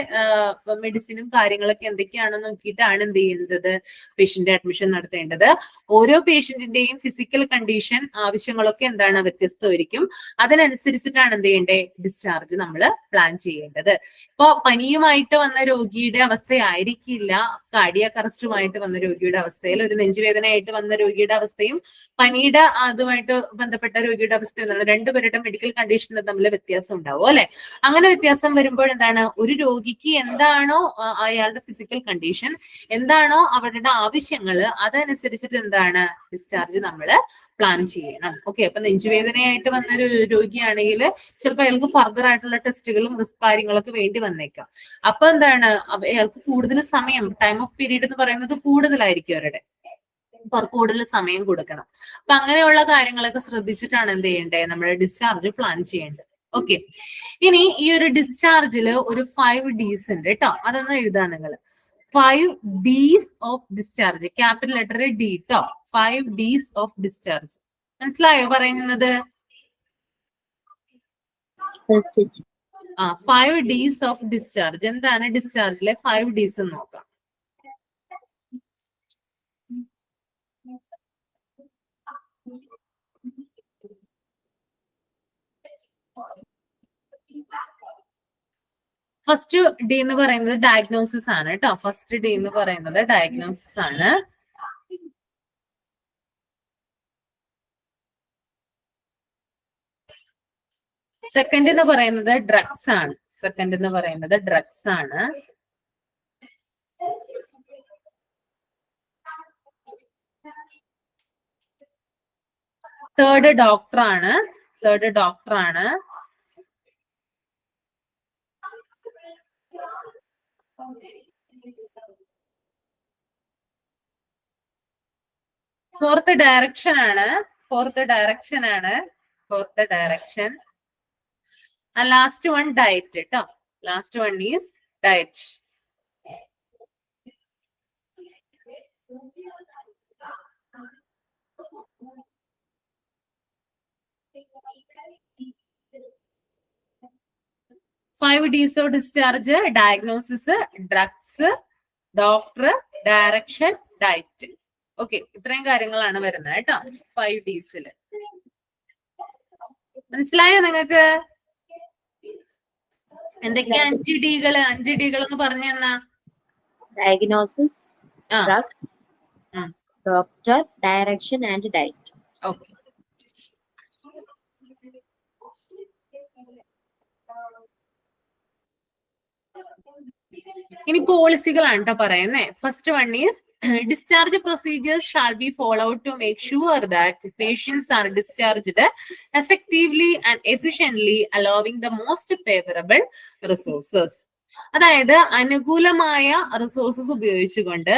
മെഡിസിനും കാര്യങ്ങളൊക്കെ എന്തൊക്കെയാണെന്ന് നോക്കിയിട്ടാണ് എന്ത് ചെയ്യുന്നത്, പേഷ്യന്റ് അഡ്മിഷൻ നടത്തേണ്ടത്. ഓരോ പേഷ്യന്റിന്റെയും ഫിസിക്കൽ കണ്ടീഷൻ ആവശ്യങ്ങളൊക്കെ എന്താണ്, വ്യത്യസ്തമായിരിക്കും. അതിനനുസരിച്ചിട്ടാണ് എന്ത് ചെയ്യേണ്ടത്, ഡിസ്ചാർജ് നമ്മൾ പ്ലാൻ ചെയ്യേണ്ടത്. ഇപ്പൊ പനിയുമായിട്ട് വന്ന രോഗിയുടെ അവസ്ഥയായിരിക്കില്ല കാർഡിയാക് അറസ്റ്റുമായിട്ട് വന്ന രോഗിയുടെ അവസ്ഥയിൽ, ഒരു നെഞ്ചുവേദനയായിട്ട് വന്ന രോഗിയുടെ അവസ്ഥയും പനിയുടെ അതുമായിട്ട് ബന്ധപ്പെട്ട രോഗിയുടെ അവസ്ഥയും രണ്ടുപേരുടെ മെഡിക്കൽ കണ്ടീഷനിൽ തമ്മിൽ വ്യത്യാസം ഉണ്ടാവും അല്ലെ. അങ്ങനെ വ്യത്യാസം വരുമ്പോൾ എന്താണ്, ഒരു രോഗിക്ക് എന്താണോ അയാളുടെ ഫിസിക്കൽ കണ്ടീഷൻ, എന്താണോ അവരുടെ ആവശ്യങ്ങൾ, അതനുസരിച്ചിട്ട് എന്താണ് ഡിസ്ചാർജ് നമ്മൾ പ്ലാൻ ചെയ്യണം. ഓക്കെ. അപ്പൊ നെഞ്ചുവേദനയായിട്ട് വന്ന ഒരു രോഗിയാണെങ്കിൽ ചിലപ്പോൾ അയാൾക്ക് ഫർദർ ആയിട്ടുള്ള ടെസ്റ്റുകളും റിസ്ക് കാര്യങ്ങളൊക്കെ വേണ്ടി വന്നേക്കാം. അപ്പൊ എന്താണ്, അയാൾക്ക് കൂടുതൽ സമയം, ടൈം ഓഫ് പീരീഡ് എന്ന് പറയുന്നത് കൂടുതലായിരിക്കും അവരുടെ, കൂടുതൽ സമയം കൊടുക്കണം. അപ്പൊ അങ്ങനെയുള്ള കാര്യങ്ങളൊക്കെ ശ്രദ്ധിച്ചിട്ടാണ് എന്ത് ചെയ്യേണ്ടത്, നമ്മൾ ഡിസ്ചാർജ് പ്ലാൻ ചെയ്യേണ്ടത്. ഓക്കെ. ഇനി ഈ ഒരു ഡിസ്ചാർജിൽ ഒരു 5 Ds ഉണ്ട് കേട്ടോ. അതൊന്ന് എഴുതാ നിങ്ങൾ. 5 Ds of discharge, capital letter D ട്ടോ. 5 Ds ഓഫ് ഡിസ്ചാർജ്. മനസ്സിലായോ പറയുന്നത്? 5 Ds ഓഫ് ഡിസ്ചാർജ്. എന്താണ് ഡിസ്ചാർജിലെ 5 Ds എന്ന് നോക്കാം. ഫസ്റ്റ് ഡി എന്ന് പറയുന്നത് ഡയഗ്നോസിസ് ആണ് കേട്ടോ. ഫസ്റ്റ് ഡി എന്ന് പറയുന്നത് ഡയഗ്നോസിസ് ആണ്. സെക്കൻഡ് എന്ന് പറയുന്നത് ഡ്രഗ്സ് ആണ്. സെക്കൻഡ് എന്ന് പറയുന്നത് ഡ്രഗ്സ് ആണ്. തേർഡ് ഡോക്ടറാണ്. തേർഡ് ഡോക്ടറാണ്. ഫോർത്ത് ഡയറക്ഷൻ ആണ്. ഫോർത്ത് ഡയറക്ഷൻ ആണ്. Fourth direction. Last one diet കേട്ടോ. Last one is diet. Five Ds of discharge: diagnosis, drugs, doctor, direction, diet. Okay, ഇത്രയും കാര്യങ്ങളാണ് വരുന്നത് കേട്ടോ 5 Ds. മനസ്സിലായോ നിങ്ങൾക്ക്? എന്തൊക്കെയാ 5 Dകള്? 5 Dകൾ എന്ന് പറഞ്ഞു തന്നാ. Diagnosis, drugs, doctor, direction and diet. Okay. ഇനി പോളിസികളാണ് കേട്ടോ പറയുന്നേ. First one is discharge procedures shall be followed to make sure that patients are discharged effectively and efficiently, allowing the most favorable resources. അതായത് അനുകൂലമായ റിസോഴ്സസ് ഉപയോഗിച്ചുകൊണ്ട്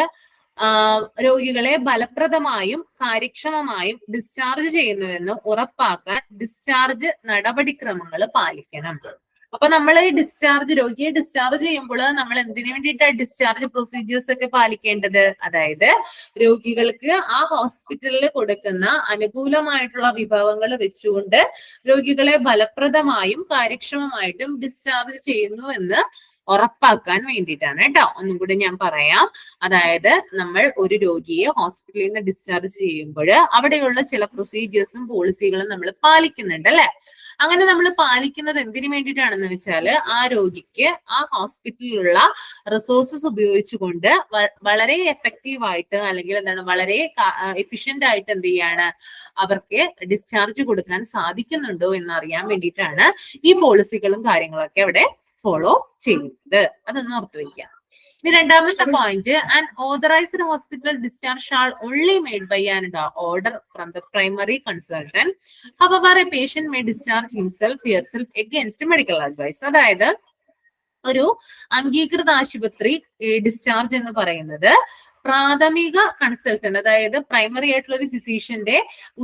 രോഗികളെ ഫലപ്രദമായും കാര്യക്ഷമമായും ഡിസ്ചാർജ് ചെയ്യുന്നുവെന്ന് ഉറപ്പാക്കാൻ ഡിസ്ചാർജ് നടപടിക്രമങ്ങൾ പാലിക്കണം. അപ്പൊ നമ്മൾ ഈ രോഗിയെ ഡിസ്ചാർജ് ചെയ്യുമ്പോൾ നമ്മൾ എന്തിനു വേണ്ടിയിട്ടാണ് ഡിസ്ചാർജ് പ്രൊസീജിയേഴ്സ് ഒക്കെ പാലിക്കേണ്ടത്? അതായത് രോഗികൾക്ക് ആ ഹോസ്പിറ്റലിൽ കൊടുക്കുന്ന അനുകൂലമായിട്ടുള്ള വിഭവങ്ങൾ വെച്ചുകൊണ്ട് രോഗികളെ ഫലപ്രദമായും കാര്യക്ഷമമായിട്ടും ഡിസ്ചാർജ് ചെയ്യുന്നു എന്ന് ഉറപ്പാക്കാൻ വേണ്ടിയിട്ടാണ് കേട്ടോ. ഒന്നും കൂടി ഞാൻ പറയാം. അതായത് നമ്മൾ ഒരു രോഗിയെ ഹോസ്പിറ്റലിൽ നിന്ന് ഡിസ്ചാർജ് ചെയ്യുമ്പോൾ അവിടെയുള്ള ചില പ്രൊസീജിയേഴ്സും പോളിസികളും നമ്മൾ പാലിക്കുന്നുണ്ട് അല്ലെ. അങ്ങനെ നമ്മൾ പാലിക്കുന്നത് എന്തിനു വേണ്ടിയിട്ടാണെന്ന് വെച്ചാൽ ആ രോഗിക്ക് ആ ഹോസ്പിറ്റലിലുള്ള റിസോഴ്സസ് ഉപയോഗിച്ചുകൊണ്ട് വളരെ എഫക്റ്റീവ് ആയിട്ട് അല്ലെങ്കിൽ എന്താണ് വളരെ എഫിഷ്യന്റ് ആയിട്ട് എന്ത് ചെയ്യാണ് അവർക്ക് ഡിസ്ചാർജ് കൊടുക്കാൻ സാധിക്കുന്നുണ്ടോ എന്ന് അറിയാൻ വേണ്ടിയിട്ടാണ് ഈ പോളിസികളും കാര്യങ്ങളൊക്കെ അവിടെ ഫോളോ ചെയ്യുന്നത്. അതൊന്ന് ഓർത്തു വയ്ക്കാം. ഇനി രണ്ടാമത്തെ point, an authorised hospital discharge shall only made by an order from the primary consultant. However a patient may discharge himself herself against medical advice. അതായത് ഒരു അംഗീകൃത ആശുപത്രി ഡിസ്ചാർജ് എന്ന് പറയുന്നത് പ്രാഥമിക കൺസൾട്ടന്റ്, അതായത് പ്രൈമറി ആയിട്ടുള്ള ഒരു ഫിസീഷ്യന്റെ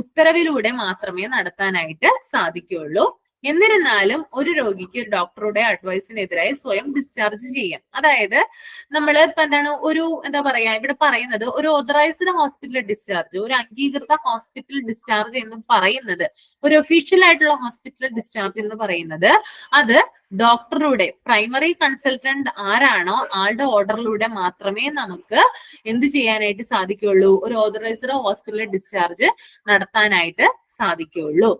ഉത്തരവിലൂടെ മാത്രമേ നടത്താനായിട്ട് സാധിക്കുകയുള്ളൂ. എന്നിരുന്നാലും ഒരു രോഗിക്ക് ഒരു ഡോക്ടറുടെ അഡ്വൈസിനെതിരായി സ്വയം ഡിസ്ചാർജ് ചെയ്യാം. അതായത് നമ്മൾ ഇപ്പൊ എന്താണ് എന്താ പറയാ ഇവിടെ പറയുന്നത് ഒരു ഓതറൈസ്ഡ് ഹോസ്പിറ്റൽ ഡിസ്ചാർജ്, ഒരു അംഗീകൃത ഹോസ്പിറ്റൽ ഡിസ്ചാർജ് എന്ന് പറയുന്നത്, ഒരു ഒഫീഷ്യൽ ആയിട്ടുള്ള ഹോസ്പിറ്റൽ ഡിസ്ചാർജ് എന്ന് പറയുന്നത് അത് ഡോക്ടറുടെ പ്രൈമറി കൺസൾട്ടന്റ് ആരാണോ ആളുടെ ഓർഡറിലൂടെ മാത്രമേ നമുക്ക് എന്ത് ചെയ്യാനായിട്ട് സാധിക്കുകയുള്ളൂ, ഒരു ഓതറൈസ്ഡ് ഹോസ്പിറ്റൽ ഡിസ്ചാർജ് നടത്താനായിട്ട് സാധിക്കുകയുള്ളൂ.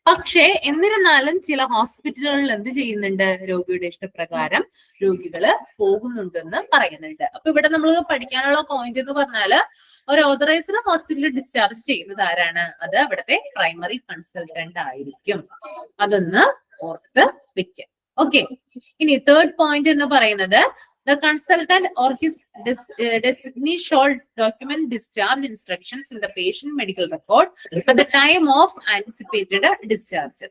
പക്ഷേ എന്നിരുന്നാലും ചില ഹോസ്പിറ്റലുകളിൽ എന്ത് ചെയ്യുന്നുണ്ട്, രോഗിയുടെ ഇഷ്ടപ്രകാരം രോഗികള് പോകുന്നുണ്ടെന്ന് പറയുന്നുണ്ട്. അപ്പൊ ഇവിടെ നമ്മൾ പഠിക്കാനുള്ള പോയിന്റ് എന്ന് പറഞ്ഞാല് ഒരു ഓതറൈസ്ഡ് ഹോസ്പിറ്റലിൽ ഡിസ്ചാർജ് ചെയ്യുന്നത് ആരാണ്, അത് അവിടുത്തെ പ്രൈമറി കൺസൾട്ടന്റ് ആയിരിക്കും. അതൊന്ന് ഓർത്ത് വെക്കാം. ഓക്കെ, ഇനി തേർഡ് പോയിന്റ് എന്ന് പറയുന്നത് the consultant or his designee shall document discharge instructions in the patient medical record at the time of anticipated discharge.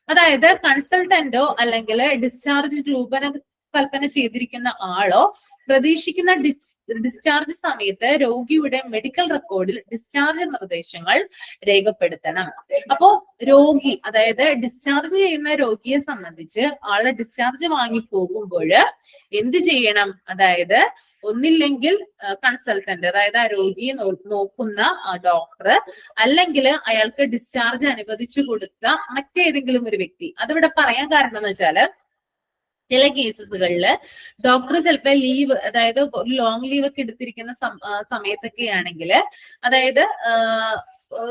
അതായത് കൺസൾട്ടന്റോ അല്ലെങ്കിൽ ഡിസ്ചാർജ് രൂപകൽപ്പന ചെയ്തിരിക്കുന്ന ആളോ പ്രതീക്ഷിക്കുന്ന ഡിസ്ചാർജ് സമയത്ത് രോഗിയുടെ മെഡിക്കൽ റെക്കോർഡിൽ ഡിസ്ചാർജ് നിർദ്ദേശങ്ങൾ രേഖപ്പെടുത്തണം. അപ്പോ രോഗി, അതായത് ഡിസ്ചാർജ് ചെയ്യുന്ന രോഗിയെ സംബന്ധിച്ച് ആളെ ഡിസ്ചാർജ് വാങ്ങി പോകുമ്പോൾ എന്ത് ചെയ്യണം, അതായത് ഒന്നില്ലെങ്കിൽ കൺസൾട്ടന്റ്, അതായത് ആ രോഗിയെ നോക്കുന്ന ഡോക്ടർ, അല്ലെങ്കിൽ അയാൾക്ക് ഡിസ്ചാർജ് അനുവദിച്ചു കൊടുത്ത മറ്റേതെങ്കിലും ഒരു വ്യക്തി. അതിവിടെ പറയാൻ കാരണം എന്ന് വെച്ചാല് ചില കേസസുകളിൽ ഡോക്ടർ ചിലപ്പോ ലീവ്, അതായത് ലോങ് ലീവ് ഒക്കെ എടുത്തിരിക്കുന്ന സമയത്തൊക്കെ ആണെങ്കിൽ, അതായത്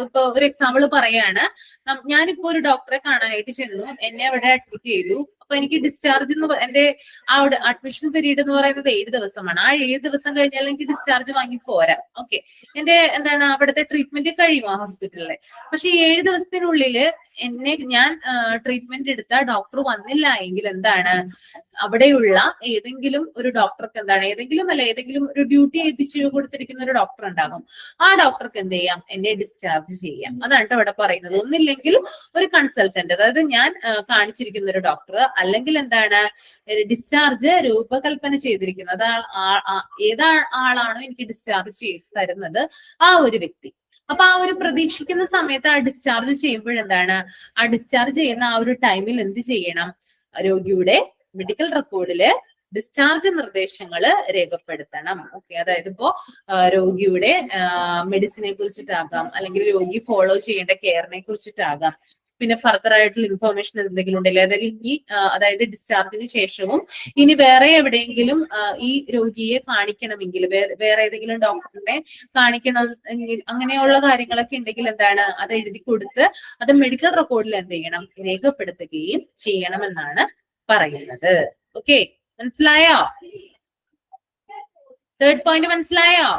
ഇപ്പൊ ഒരു എക്സാമ്പിൾ പറയാണ്, ഞാനിപ്പോ ഒരു ഡോക്ടറെ കാണാനായിട്ട് ചെന്നു, എന്നെ അവിടെ അഡ്മിറ്റ് ചെയ്തു. അപ്പൊ എനിക്ക് ഡിസ്ചാർജ് എന്റെ ആ അഡ്മിഷൻ പീരീഡ് എന്ന് പറയുന്നത് 7 ദിവസമാണ്. ആ 7 ദിവസം കഴിഞ്ഞാൽ എനിക്ക് ഡിസ്ചാർജ് വാങ്ങി പോരാം. ഓക്കെ, എന്റെ എന്താണ് അവിടുത്തെ ട്രീറ്റ്മെന്റ് കഴിയും ആ ഹോസ്പിറ്റലിലെ. പക്ഷെ ഈ 7 ദിവസത്തിനുള്ളില് ഞാൻ ട്രീറ്റ്മെന്റ് എടുത്ത ഡോക്ടർ വന്നില്ല എങ്കിൽ എന്താണ്, അവിടെയുള്ള ഏതെങ്കിലും ഒരു ഡോക്ടർക്ക് എന്താണ്, ഏതെങ്കിലും ഒരു ഡ്യൂട്ടി ഏൽപ്പിച്ചു കൊടുത്തിരിക്കുന്ന ഒരു ഡോക്ടർ ഉണ്ടാകും. ആ ഡോക്ടർക്ക് എന്ത് ചെയ്യാം, എന്നെ ഡിസ്ചാർജ് ചെയ്യാം. അതാണ് അവിടെ പറയുന്നത്. ഒന്നില്ലെങ്കിൽ ഒരു കൺസൾട്ടന്റ്, അതായത് ഞാൻ കാണിച്ചിരിക്കുന്ന ഒരു ഡോക്ടർ, അല്ലെങ്കിൽ എന്താണ് ഡിസ്ചാർജ് രൂപകൽപ്പന ചെയ്തിരിക്കുന്നത്, ഏതാ ആളാണോ എനിക്ക് ഡിസ്ചാർജ് തരുന്നത് ആ ഒരു വ്യക്തി. അപ്പൊ ആ ഒരു പ്രതീക്ഷിക്കുന്ന സമയത്ത് ആ ഡിസ്ചാർജ് ചെയ്യുമ്പോഴെന്താണ്, ആ ഡിസ്ചാർജ് ചെയ്യുന്ന ആ ഒരു ടൈമിൽ എന്ത് ചെയ്യണം, രോഗിയുടെ മെഡിക്കൽ റെക്കോർഡില് ഡിസ്ചാർജ് നിർദ്ദേശങ്ങൾ രേഖപ്പെടുത്തണം. ഓക്കെ, അതായത് ഇപ്പോ രോഗിയുടെ മെഡിസിനെ കുറിച്ചിട്ടാകാം, അല്ലെങ്കിൽ രോഗി ഫോളോ ചെയ്യേണ്ട കെയറിനെ കുറിച്ചിട്ടാകാം, പിന്നെ ഫർദർ ആയിട്ടുള്ള ഇൻഫർമേഷൻ എന്തെങ്കിലും ഉണ്ടല്ലേ, അതായത് ഡിസ്ചാർജിന് ശേഷവും ഇനി വേറെ എവിടെയെങ്കിലും ഈ രോഗിയെ കാണിക്കണമെങ്കിൽ, വേറെ ഏതെങ്കിലും ഡോക്ടറിനെ കാണിക്കണം എങ്കിൽ, അങ്ങനെയുള്ള കാര്യങ്ങളൊക്കെ ഉണ്ടെങ്കിൽ എന്താണ്, അത് എഴുതി കൊടുത്ത് അത് മെഡിക്കൽ റെക്കോർഡിൽ എന്ത് ചെയ്യണം, രേഖപ്പെടുത്തുകയും ചെയ്യണമെന്നാണ് പറയുന്നത്. ഓക്കെ, മനസ്സിലായോ? തേർഡ് പോയിന്റ് മനസ്സിലായോ?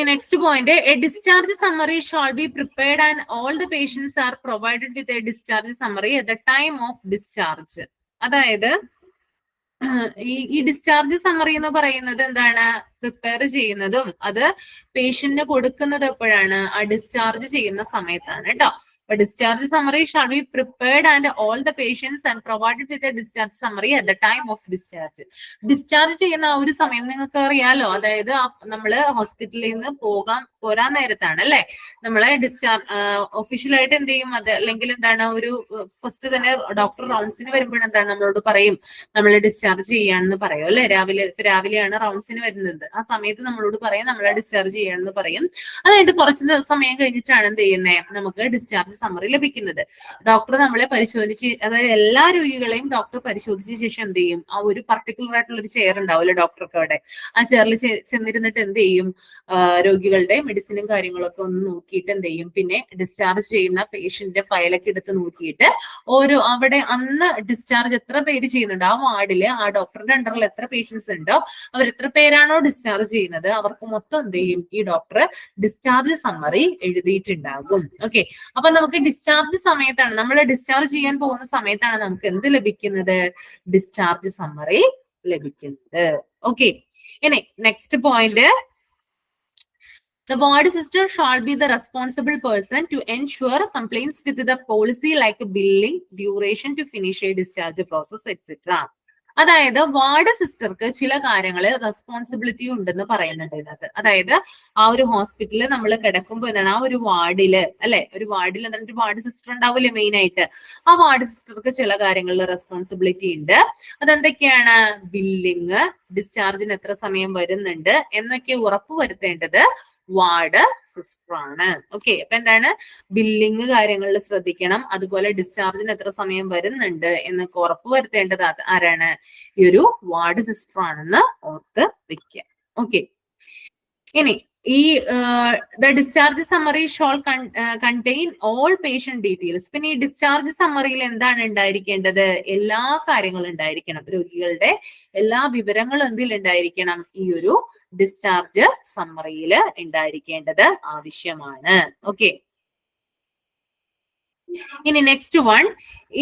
Next point, a discharge summary shall be prepared and all the patients are provided with a discharge summary at the time of discharge. അതായത് ഈ ഡിസ്ചാർജ് സമ്മറി എന്ന് പറയുന്നത് എന്താണ്, പ്രിപ്പയർ ചെയ്യുന്നതും അത് പേഷ്യന്റിന് കൊടുക്കുന്നത് എപ്പോഴാണ്, ആ ഡിസ്ചാർജ് ചെയ്യുന്ന സമയത്താണ് കേട്ടോ. A discharge summary shall be prepared and all the patients and provided with a discharge summary at the time of discharge. Discharge ചെയ്യുന്ന ആ ഒരു സമയം നിങ്ങൾക്ക് അറിയാലോ, അതായത് നമ്മള് ഹോസ്പിറ്റലിൽ നിന്ന് പോരാൻ നേരത്താണ് അല്ലെ നമ്മളെ ഒഫീഷ്യലായിട്ട് എന്ത് ചെയ്യും അത്, അല്ലെങ്കിൽ എന്താണ് ഒരു ഫസ്റ്റ് തന്നെ ഡോക്ടർ റൗണ്ട്സിന് വരുമ്പോഴെന്താണ് നമ്മളോട് പറയും നമ്മളെ ഡിസ്ചാർജ് ചെയ്യാണെന്ന് പറയും അല്ലെ. രാവിലെയാണ് റൗണ്ട്സിന് വരുന്നത്, ആ സമയത്ത് നമ്മളോട് പറയും നമ്മളെ ഡിസ്ചാർജ് ചെയ്യാണെന്ന് പറയും. അത് കഴിഞ്ഞിട്ട് കുറച്ച് സമയം കഴിഞ്ഞിട്ടാണ് എന്ത് ചെയ്യുന്നത്, നമുക്ക് ഡിസ്ചാർജ് സമ്മറി ലഭിക്കുന്നത്. ഡോക്ടർ നമ്മളെ പരിശോധിച്ച്, അതായത് എല്ലാ രോഗികളെയും ഡോക്ടർ പരിശോധിച്ച ശേഷം എന്ത് ചെയ്യും, ആ ഒരു പർട്ടിക്കുലർ ആയിട്ടുള്ള ഒരു ചെയർ ഉണ്ടാവില്ല ഡോക്ടർക്ക് അവിടെ, ആ ചെയറിൽ ചെന്നിരുന്നിട്ട് എന്ത് ചെയ്യും, രോഗികളുടെ മെഡിസിനും കാര്യങ്ങളൊക്കെ ഒന്ന് നോക്കിയിട്ട് എന്ത് ചെയ്യും, പിന്നെ ഡിസ്ചാർജ് ചെയ്യുന്ന പേഷ്യന്റിന്റെ ഫയലൊക്കെ എടുത്ത് നോക്കിയിട്ട് അവിടെ അന്ന് ഡിസ്ചാർജ് എത്ര പേര് ചെയ്യുന്നുണ്ട്, ആ വാർഡില് ആ ഡോക്ടറുടെ അണ്ടറിൽ എത്ര പേഷ്യൻസ് ഉണ്ടോ, അവർ എത്ര പേരാണോ ഡിസ്ചാർജ് ചെയ്യുന്നത് അവർക്ക് മൊത്തം എന്ത് ചെയ്യും, ഈ ഡോക്ടർ ഡിസ്ചാർജ് സമ്മറി എഴുതിയിട്ടുണ്ടാകും. ഓക്കെ, അപ്പൊ നമുക്ക് ഡിസ്ചാർജ് സമയത്താണ്, നമ്മൾ ഡിസ്ചാർജ് ചെയ്യാൻ പോകുന്ന സമയത്താണ് നമുക്ക് എന്ത് ലഭിക്കുന്നത്, ഡിസ്ചാർജ് സമ്മറി ലഭിക്കുന്നത്. ഓക്കെ, ഇനി next point, the ward sister shall be the responsible person to ensure complaints with the policy like billing, duration to finish a discharge process, etc. അതായത് വാർഡ് സിസ്റ്റർക്ക് ചില കാര്യങ്ങളിൽ റെസ്പോൺസിബിലിറ്റി ഉണ്ടെന്ന് പറയുന്നുണ്ട് ഇതിനകത്ത്. അതായത് ആ ഒരു ഹോസ്പിറ്റലിൽ നമ്മൾ കിടക്കുമ്പോൾ എന്താണ്, ആ ഒരു വാർഡില് അല്ലെ, ഒരു വാർഡിൽ എന്താണ് ഒരു വാർഡ് സിസ്റ്റർ ഉണ്ടാവില്ലേ മെയിൻ ആയിട്ട്, ആ വാർഡ് സിസ്റ്റർക്ക് ചില കാര്യങ്ങളിൽ റെസ്പോൺസിബിലിറ്റി ഉണ്ട്. അതെന്തൊക്കെയാണ്, ബില്ലിങ്, ഡിസ്ചാർജിന് എത്ര സമയം വരുന്നുണ്ട് എന്നൊക്കെ ഉറപ്പുവരുത്തേണ്ടത് വാർഡ് സിസ്റ്റർ ആണ്. ഓക്കെ, അപ്പൊ എന്താണ്, ബില്ലിങ് കാര്യങ്ങളിൽ ശ്രദ്ധിക്കണം, അതുപോലെ ഡിസ്ചാർജിന് എത്ര സമയം വരുന്നുണ്ട് എന്നൊക്കെ ഉറപ്പുവരുത്തേണ്ടത് ആരാണ്, ഈ ഒരു വാർഡ് സിസ്റ്റർ ആണെന്ന് ഓർത്ത് വെക്കുക. ഓക്കെ, ഇനി ഈ the discharge summary shawl contain all patient details. പിന്നെ ഈ ഡിസ്ചാർജ് സമ്മറിയിൽ എന്താണ് ഉണ്ടായിരിക്കേണ്ടത്, എല്ലാ കാര്യങ്ങളും ഉണ്ടായിരിക്കണം, രോഗികളുടെ എല്ലാ വിവരങ്ങളും എന്തിൽ ഉണ്ടായിരിക്കണം, ഈ ഒരു ഡിസ്ചാർജ് സമ്മറിയിൽ ഉണ്ടായിരിക്കേണ്ടത് ആവശ്യമാണ്. ഓക്കെ, ഇനി next one,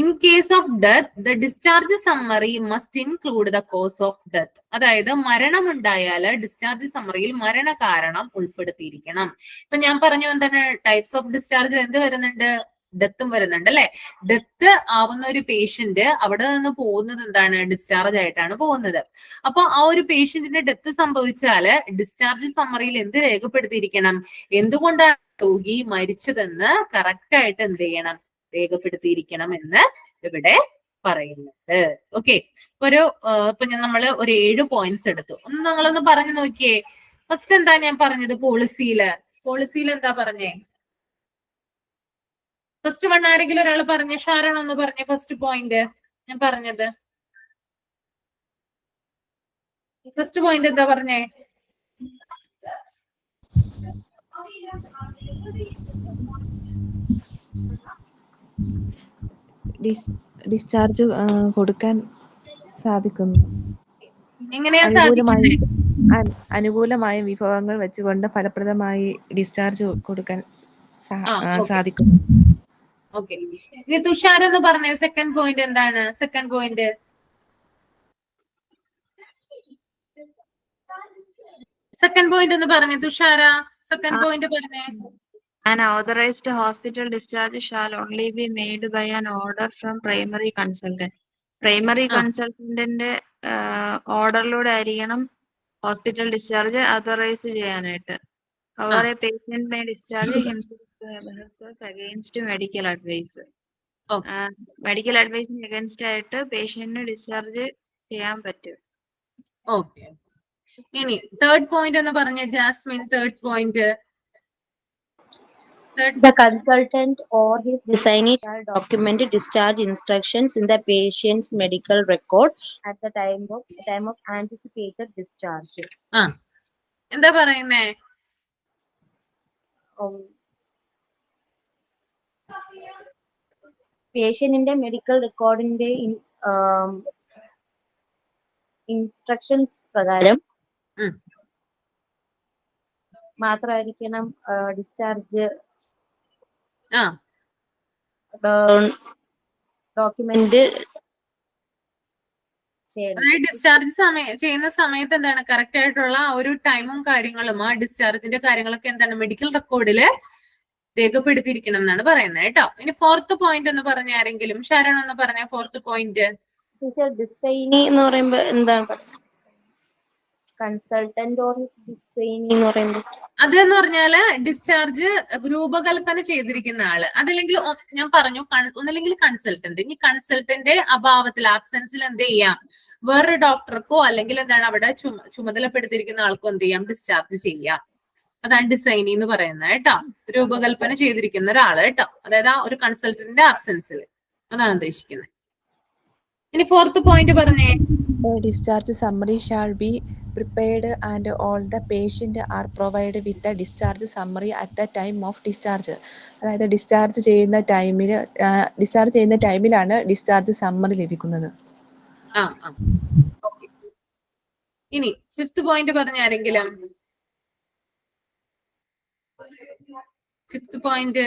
in case of death the discharge summary must include the cause of death. അതായത് മരണം ഉണ്ടായാൽ ഡിസ്ചാർജ് സമ്മറിയിൽ മരണകാരണം ഉൾപ്പെടുത്തിയിരിക്കണം. ഇപ്പൊ ഞാൻ പറഞ്ഞു എന്താണ്, ടൈപ്സ് ഓഫ് ഡിസ്ചാർജ് എന്ത് വരുന്നുണ്ട്, ഡെത്തും വരുന്നുണ്ട് അല്ലെ. ഡെത്ത് ആവുന്ന ഒരു പേഷ്യന്റ് അവിടെ നിന്ന് പോകുന്നത് എന്താണ്, ഡിസ്ചാർജ് ആയിട്ടാണ് പോകുന്നത്. അപ്പൊ ആ ഒരു പേഷ്യന്റിന്റെ ഡെത്ത് സംഭവിച്ചാല് ഡിസ്ചാർജ് സമ്മറിയിൽ എന്ത് രേഖപ്പെടുത്തിയിരിക്കണം, എന്തുകൊണ്ടാണ് രോഗി മരിച്ചതെന്ന് കറക്റ്റ് ആയിട്ട് എന്ത് ചെയ്യണം, രേഖപ്പെടുത്തിയിരിക്കണം എന്ന് ഇവിടെ പറയുന്നുണ്ട്. ഓക്കെ, ഇപ്പൊ നമ്മള് ഒരു 7 പോയിന്റ്സ് എടുത്തു. നിങ്ങളൊന്ന് പറഞ്ഞു നോക്കിയേ. ഫസ്റ്റ് എന്താ ഞാൻ പറഞ്ഞത്, പോളിസിയിൽ എന്താ പറഞ്ഞേ, ഫസ്റ്റ് വൺ ആരെങ്കിലും ഒരാൾ പറഞ്ഞേ, ഷാരോൺ ഒന്ന് പറഞ്ഞേ ഫസ്റ്റ് പോയിന്റ് ഞാൻ പറഞ്ഞത്, ഫസ്റ്റ് പോയിന്റ് എന്താ പറഞ്ഞേ, ഡിസ്ചാർജ് കൊടുക്കാൻ സാധിക്കുന്നു. എങ്ങനെയാ സാധിക്കുന്നത്, അനുകൂലമായ വിഭവങ്ങൾ വെച്ചുകൊണ്ട് ഫലപ്രദമായി ഡിസ്ചാർജ് കൊടുക്കാൻ സാധിക്കുന്നു. ഓക്കെ, ഇനി തുഷാർ എന്ന് പറഞ്ഞേ സെക്കൻഡ് പോയിന്റ് എന്താണ്, സെക്കൻഡ് പോയിന്റ് എന്ന് പറഞ്ഞേ തുഷാര, സെക്കൻഡ് പോയിന്റ് പറഞ്ഞേ. An authorized hospital discharge shall only be made by an order from primary consultant. Primary consultantന്റെ ഓർഡറിലൂടെ ആയിരിക്കണം ഹോസ്പിറ്റൽ ഡിസ്ചാർജ് അതറൈസ് ചെയ്യാനായിട്ട്. However, a patient may discharge himself against medical advice. Medical അഡ്വൈസിന് അഗൈൻസ്റ്റ് ആയിട്ട് പേഷ്യന്റിന് ഡിസ്ചാർജ് ചെയ്യാൻ പറ്റും. ഓക്കെ, ഇനി തേർഡ് പോയിന്റ് എന്ന് പറഞ്ഞ Jasmine, third point. The consultant or his designee shall document discharge instructions in the patient's medical record at the time of anticipated discharge. എന്താ പറയുന്നേ, പേഷ്യന്റിന്റെ മെഡിക്കൽ റെക്കോർഡിന്റെ ഇൻസ്ട്രക്ഷൻസ് പ്രകാരം മാത്രമായിരിക്കണം ഡിസ്ചാർജ് ഡോക്യുമെന്റ് ഡിസ്ചാർജ് ചെയ്യുന്ന സമയത്ത് എന്താണ് കറക്റ്റ് ആയിട്ടുള്ള ഒരു ടൈമും കാര്യങ്ങളും ആ ഡിസ്ചാർജിന്റെ കാര്യങ്ങളൊക്കെ എന്താണ് മെഡിക്കൽ റെക്കോർഡില് രേഖപ്പെടുത്തിയിരിക്കണം എന്നാണ് പറയുന്നത് കേട്ടോ. ഇനി ഫോർത്ത് പോയിന്റ് എന്ന് പറഞ്ഞ ആരെങ്കിലും, ഷാരോൺ എന്ന് പറഞ്ഞ ഫോർത്ത് പോയിന്റ്. ടീച്ചർ ഡിസൈനി എന്ന് പറയുമ്പോ എന്താണ്, കൺസൾട്ടന്റ് ഓർ ഡിസൈനി എന്ന് പറയുമ്പോ അതെന്ന് പറഞ്ഞാല് ഡിസ്ചാർജ് രൂപകൽപ്പന ചെയ്തിരിക്കുന്ന ആള്, അതല്ലെങ്കിൽ ഞാൻ പറഞ്ഞു ഒന്നല്ലെങ്കിൽ കൺസൾട്ടന്റ്. ഇനി കൺസൾട്ടന്റ് അഭാവത്തിൽ ആബ്സെൻസിൽ എന്ത് ചെയ്യാം, വേറൊരു ഡോക്ടർക്കോ അല്ലെങ്കിൽ എന്താണ് അവിടെ ചുമതലപ്പെടുത്തിയിരിക്കുന്ന ആൾക്കോ എന്ത് ചെയ്യാം, ഡിസ്ചാർജ് ചെയ്യാം. അതാണ് ഡിസൈനി എന്ന് പറയുന്നത് കേട്ടോ. രൂപകൽപ്പന ചെയ്തിരിക്കുന്ന ഒരാള് കേട്ടോ, അതായത് ആ ഒരു കൺസൾട്ടന്റിന്റെ ആബ്സെൻസിൽ. അതാണ് ഉദ്ദേശിക്കുന്നത്. ഇനി ഫോർത്ത് പോയിന്റ് പറഞ്ഞേ. Discharge summary shall be prepared and all the patient are provided with a discharge summary at the time of discharge. അതായത് ഡിസ്ചാർജ് ചെയ്യുന്ന ടൈമിലാണ് ഡിസ്ചാർജ് സമ്മറി ലഭിക്കുന്നത്. ഓക്കെ. ഇനി ഫിഫ്ത് പോയിന്റ് പറഞ്ഞ ആരെങ്കിലും? Fifth point,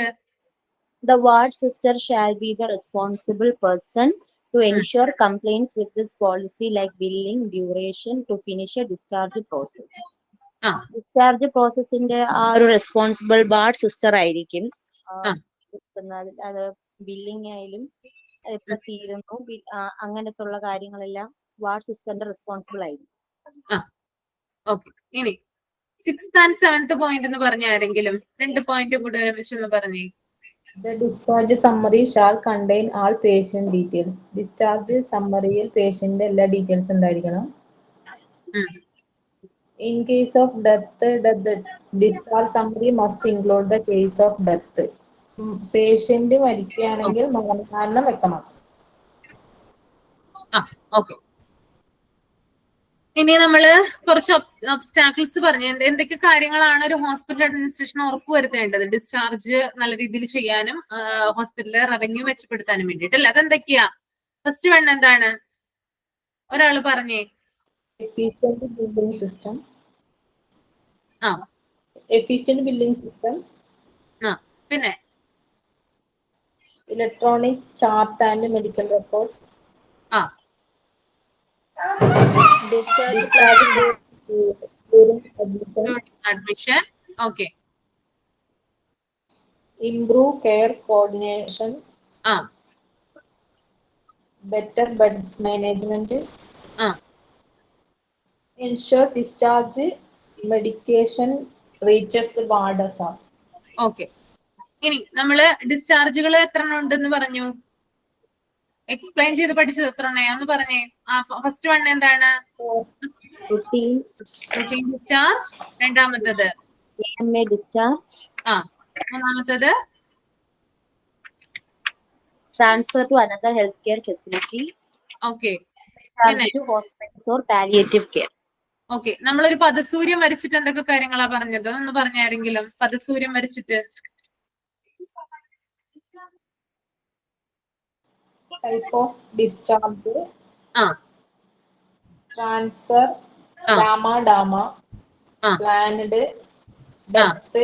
The ward sister shall be the responsible person to ensure compliance with this policy like billing, duration to finish a discharge process. Discharge പ്രോസസ്സിന്റെ ആ ഒരു റെസ്പോൺസിബിൾ വാർഡ് സിസ്റ്റർ ആയിരിക്കും. അത് ബില്ലിംഗ് ആയാലും ഇപ്പൊ തീരുന്നു അങ്ങനത്തെ ഉള്ള കാര്യങ്ങളെല്ലാം വാർഡ് സിസ്റ്ററിന്റെ റെസ്പോൺസിബിൾ ആയിരിക്കും. ഓക്കെ. ഇനി സിക്സ്ത് ആൻഡ് സെവൻത് പോയിന്റ് എന്ന് പറഞ്ഞ ആരെങ്കിലും? 2 പോയിന്റ് കൂടെ ഒരുമിച്ചൊന്ന് പറഞ്ഞേ. The discharge summary shall contain all patient details. Discharge സമ്മറിയിൽ പേഷ്യന്റ് എല്ലാ ഡീറ്റെയിൽസ് ഉണ്ടായിരിക്കണം. In case of death, the discharge summary must include the case of death. Patient മരിക്കുകയാണെങ്കിൽ മരണകാരണം വ്യക്തമാക്കും. ഓക്കെ. ഇനി നമ്മള് കുറച്ച് ഒബ്സ്റ്റാക്കിൾസ് പറഞ്ഞു. എന്തൊക്കെ കാര്യങ്ങളാണ് ഒരു ഹോസ്പിറ്റൽ അഡ്മിനിസ്ട്രേഷൻ ഉറപ്പുവരുത്തേണ്ടത് ഡിസ്ചാർജ് നല്ല രീതിയിൽ ചെയ്യാനും ഹോസ്പിറ്റലിലെ റവന്യൂ മെച്ചപ്പെടുത്താനും വേണ്ടിയിട്ടല്ലേ? അതെന്തൊക്കെയാ? ഫസ്റ്റ് വൺ എന്താണ്? ഒരാള് പറഞ്ഞേ. Efficient billing system. Efficient billing system. പിന്നെ Electronic chart and medical records. Discharge plan During admission. Admission. Okay. Improve care coordination. Better bed management. Ensure discharge medication reaches the ward as well. Okay. ഇനി നമ്മള് ഡിസ്ചാർജുകൾ എത്ര ഉണ്ടെന്ന് പറഞ്ഞു? എക്സ്പ്ലെയിൻ ചെയ്ത് പഠിച്ചത് എത്ര എന്ന് പറഞ്ഞേ. ഫസ്റ്റ് വൺ എന്താണ്? Routine discharge. രണ്ടാമത്തത് ഡിസ്ചാർജ്. മൂന്നാമത്തത് transfer to another health care facility. Okay. To hospitals or palliative care. Okay. നമ്മളൊരു പദസൂര്യം വരച്ചിട്ട് എന്തൊക്കെ കാര്യങ്ങളാ പറഞ്ഞത്? ഒന്ന് പറഞ്ഞാരെങ്കിലും പദസൂര്യം വരച്ചിട്ട്. Type of discharge. Transfer. Dama. Planned. Death.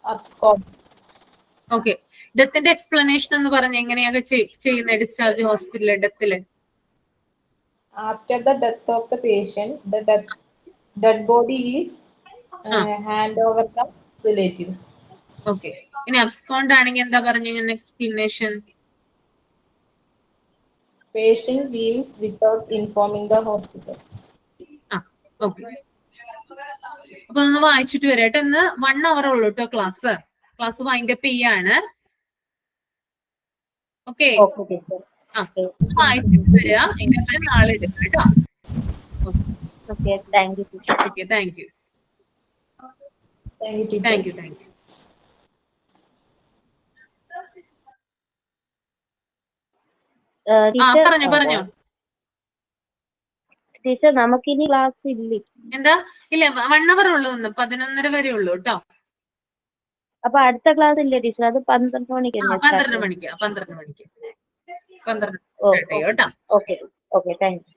Abscond. Okay. ഡെത്തിന്റെ എക്സ്പ്ലനേഷൻ എന്ന് പറഞ്ഞ എങ്ങനെയാണ് ചെയ്യുന്നത് ഡിസ്ചാർജ് ഹോസ്പിറ്റലിലെ ഡെത്തില്? After the death of the patient, the dead body is hand over the relatives. Okay. ഇനി അബ്സ്കോണ്ട് ആണെങ്കിൽ എന്താ പറഞ്ഞ explanation? Patient leaves without informing the hospital. Okay. അപ്പൊ ഒന്ന് വായിച്ചിട്ട് വരാം കേട്ടോ. ഇന്ന് 1 hour ഉള്ളൂ കേട്ടോ ക്ലാസ് വൈൻഡപ്പ് ചെയ്യാണ്. ഓക്കെ. വായിച്ചിട്ട് വരിക. ഇതിന് നാളെ എടുക്കാം കേട്ടോ. Okay. Thank you. Okay. Thank you. പറഞ്ഞോ. ടീച്ചർ നമുക്കിനി ക്ലാസ് ഇല്ലേ? എന്താ? ഇല്ല, 1 hour ഉള്ളൂ. ഇന്ന് 11:30 വരെ ഉള്ളൂ കേട്ടോ. അപ്പൊ അടുത്ത ക്ലാസ് ഇല്ലേ ടീച്ചർ? അത് 12 മണിക്ക്. 12 മണിക്ക് സ്റ്റാർട്ട് ചെയ്യും കേട്ടോ. ഓക്കെ. Thank you.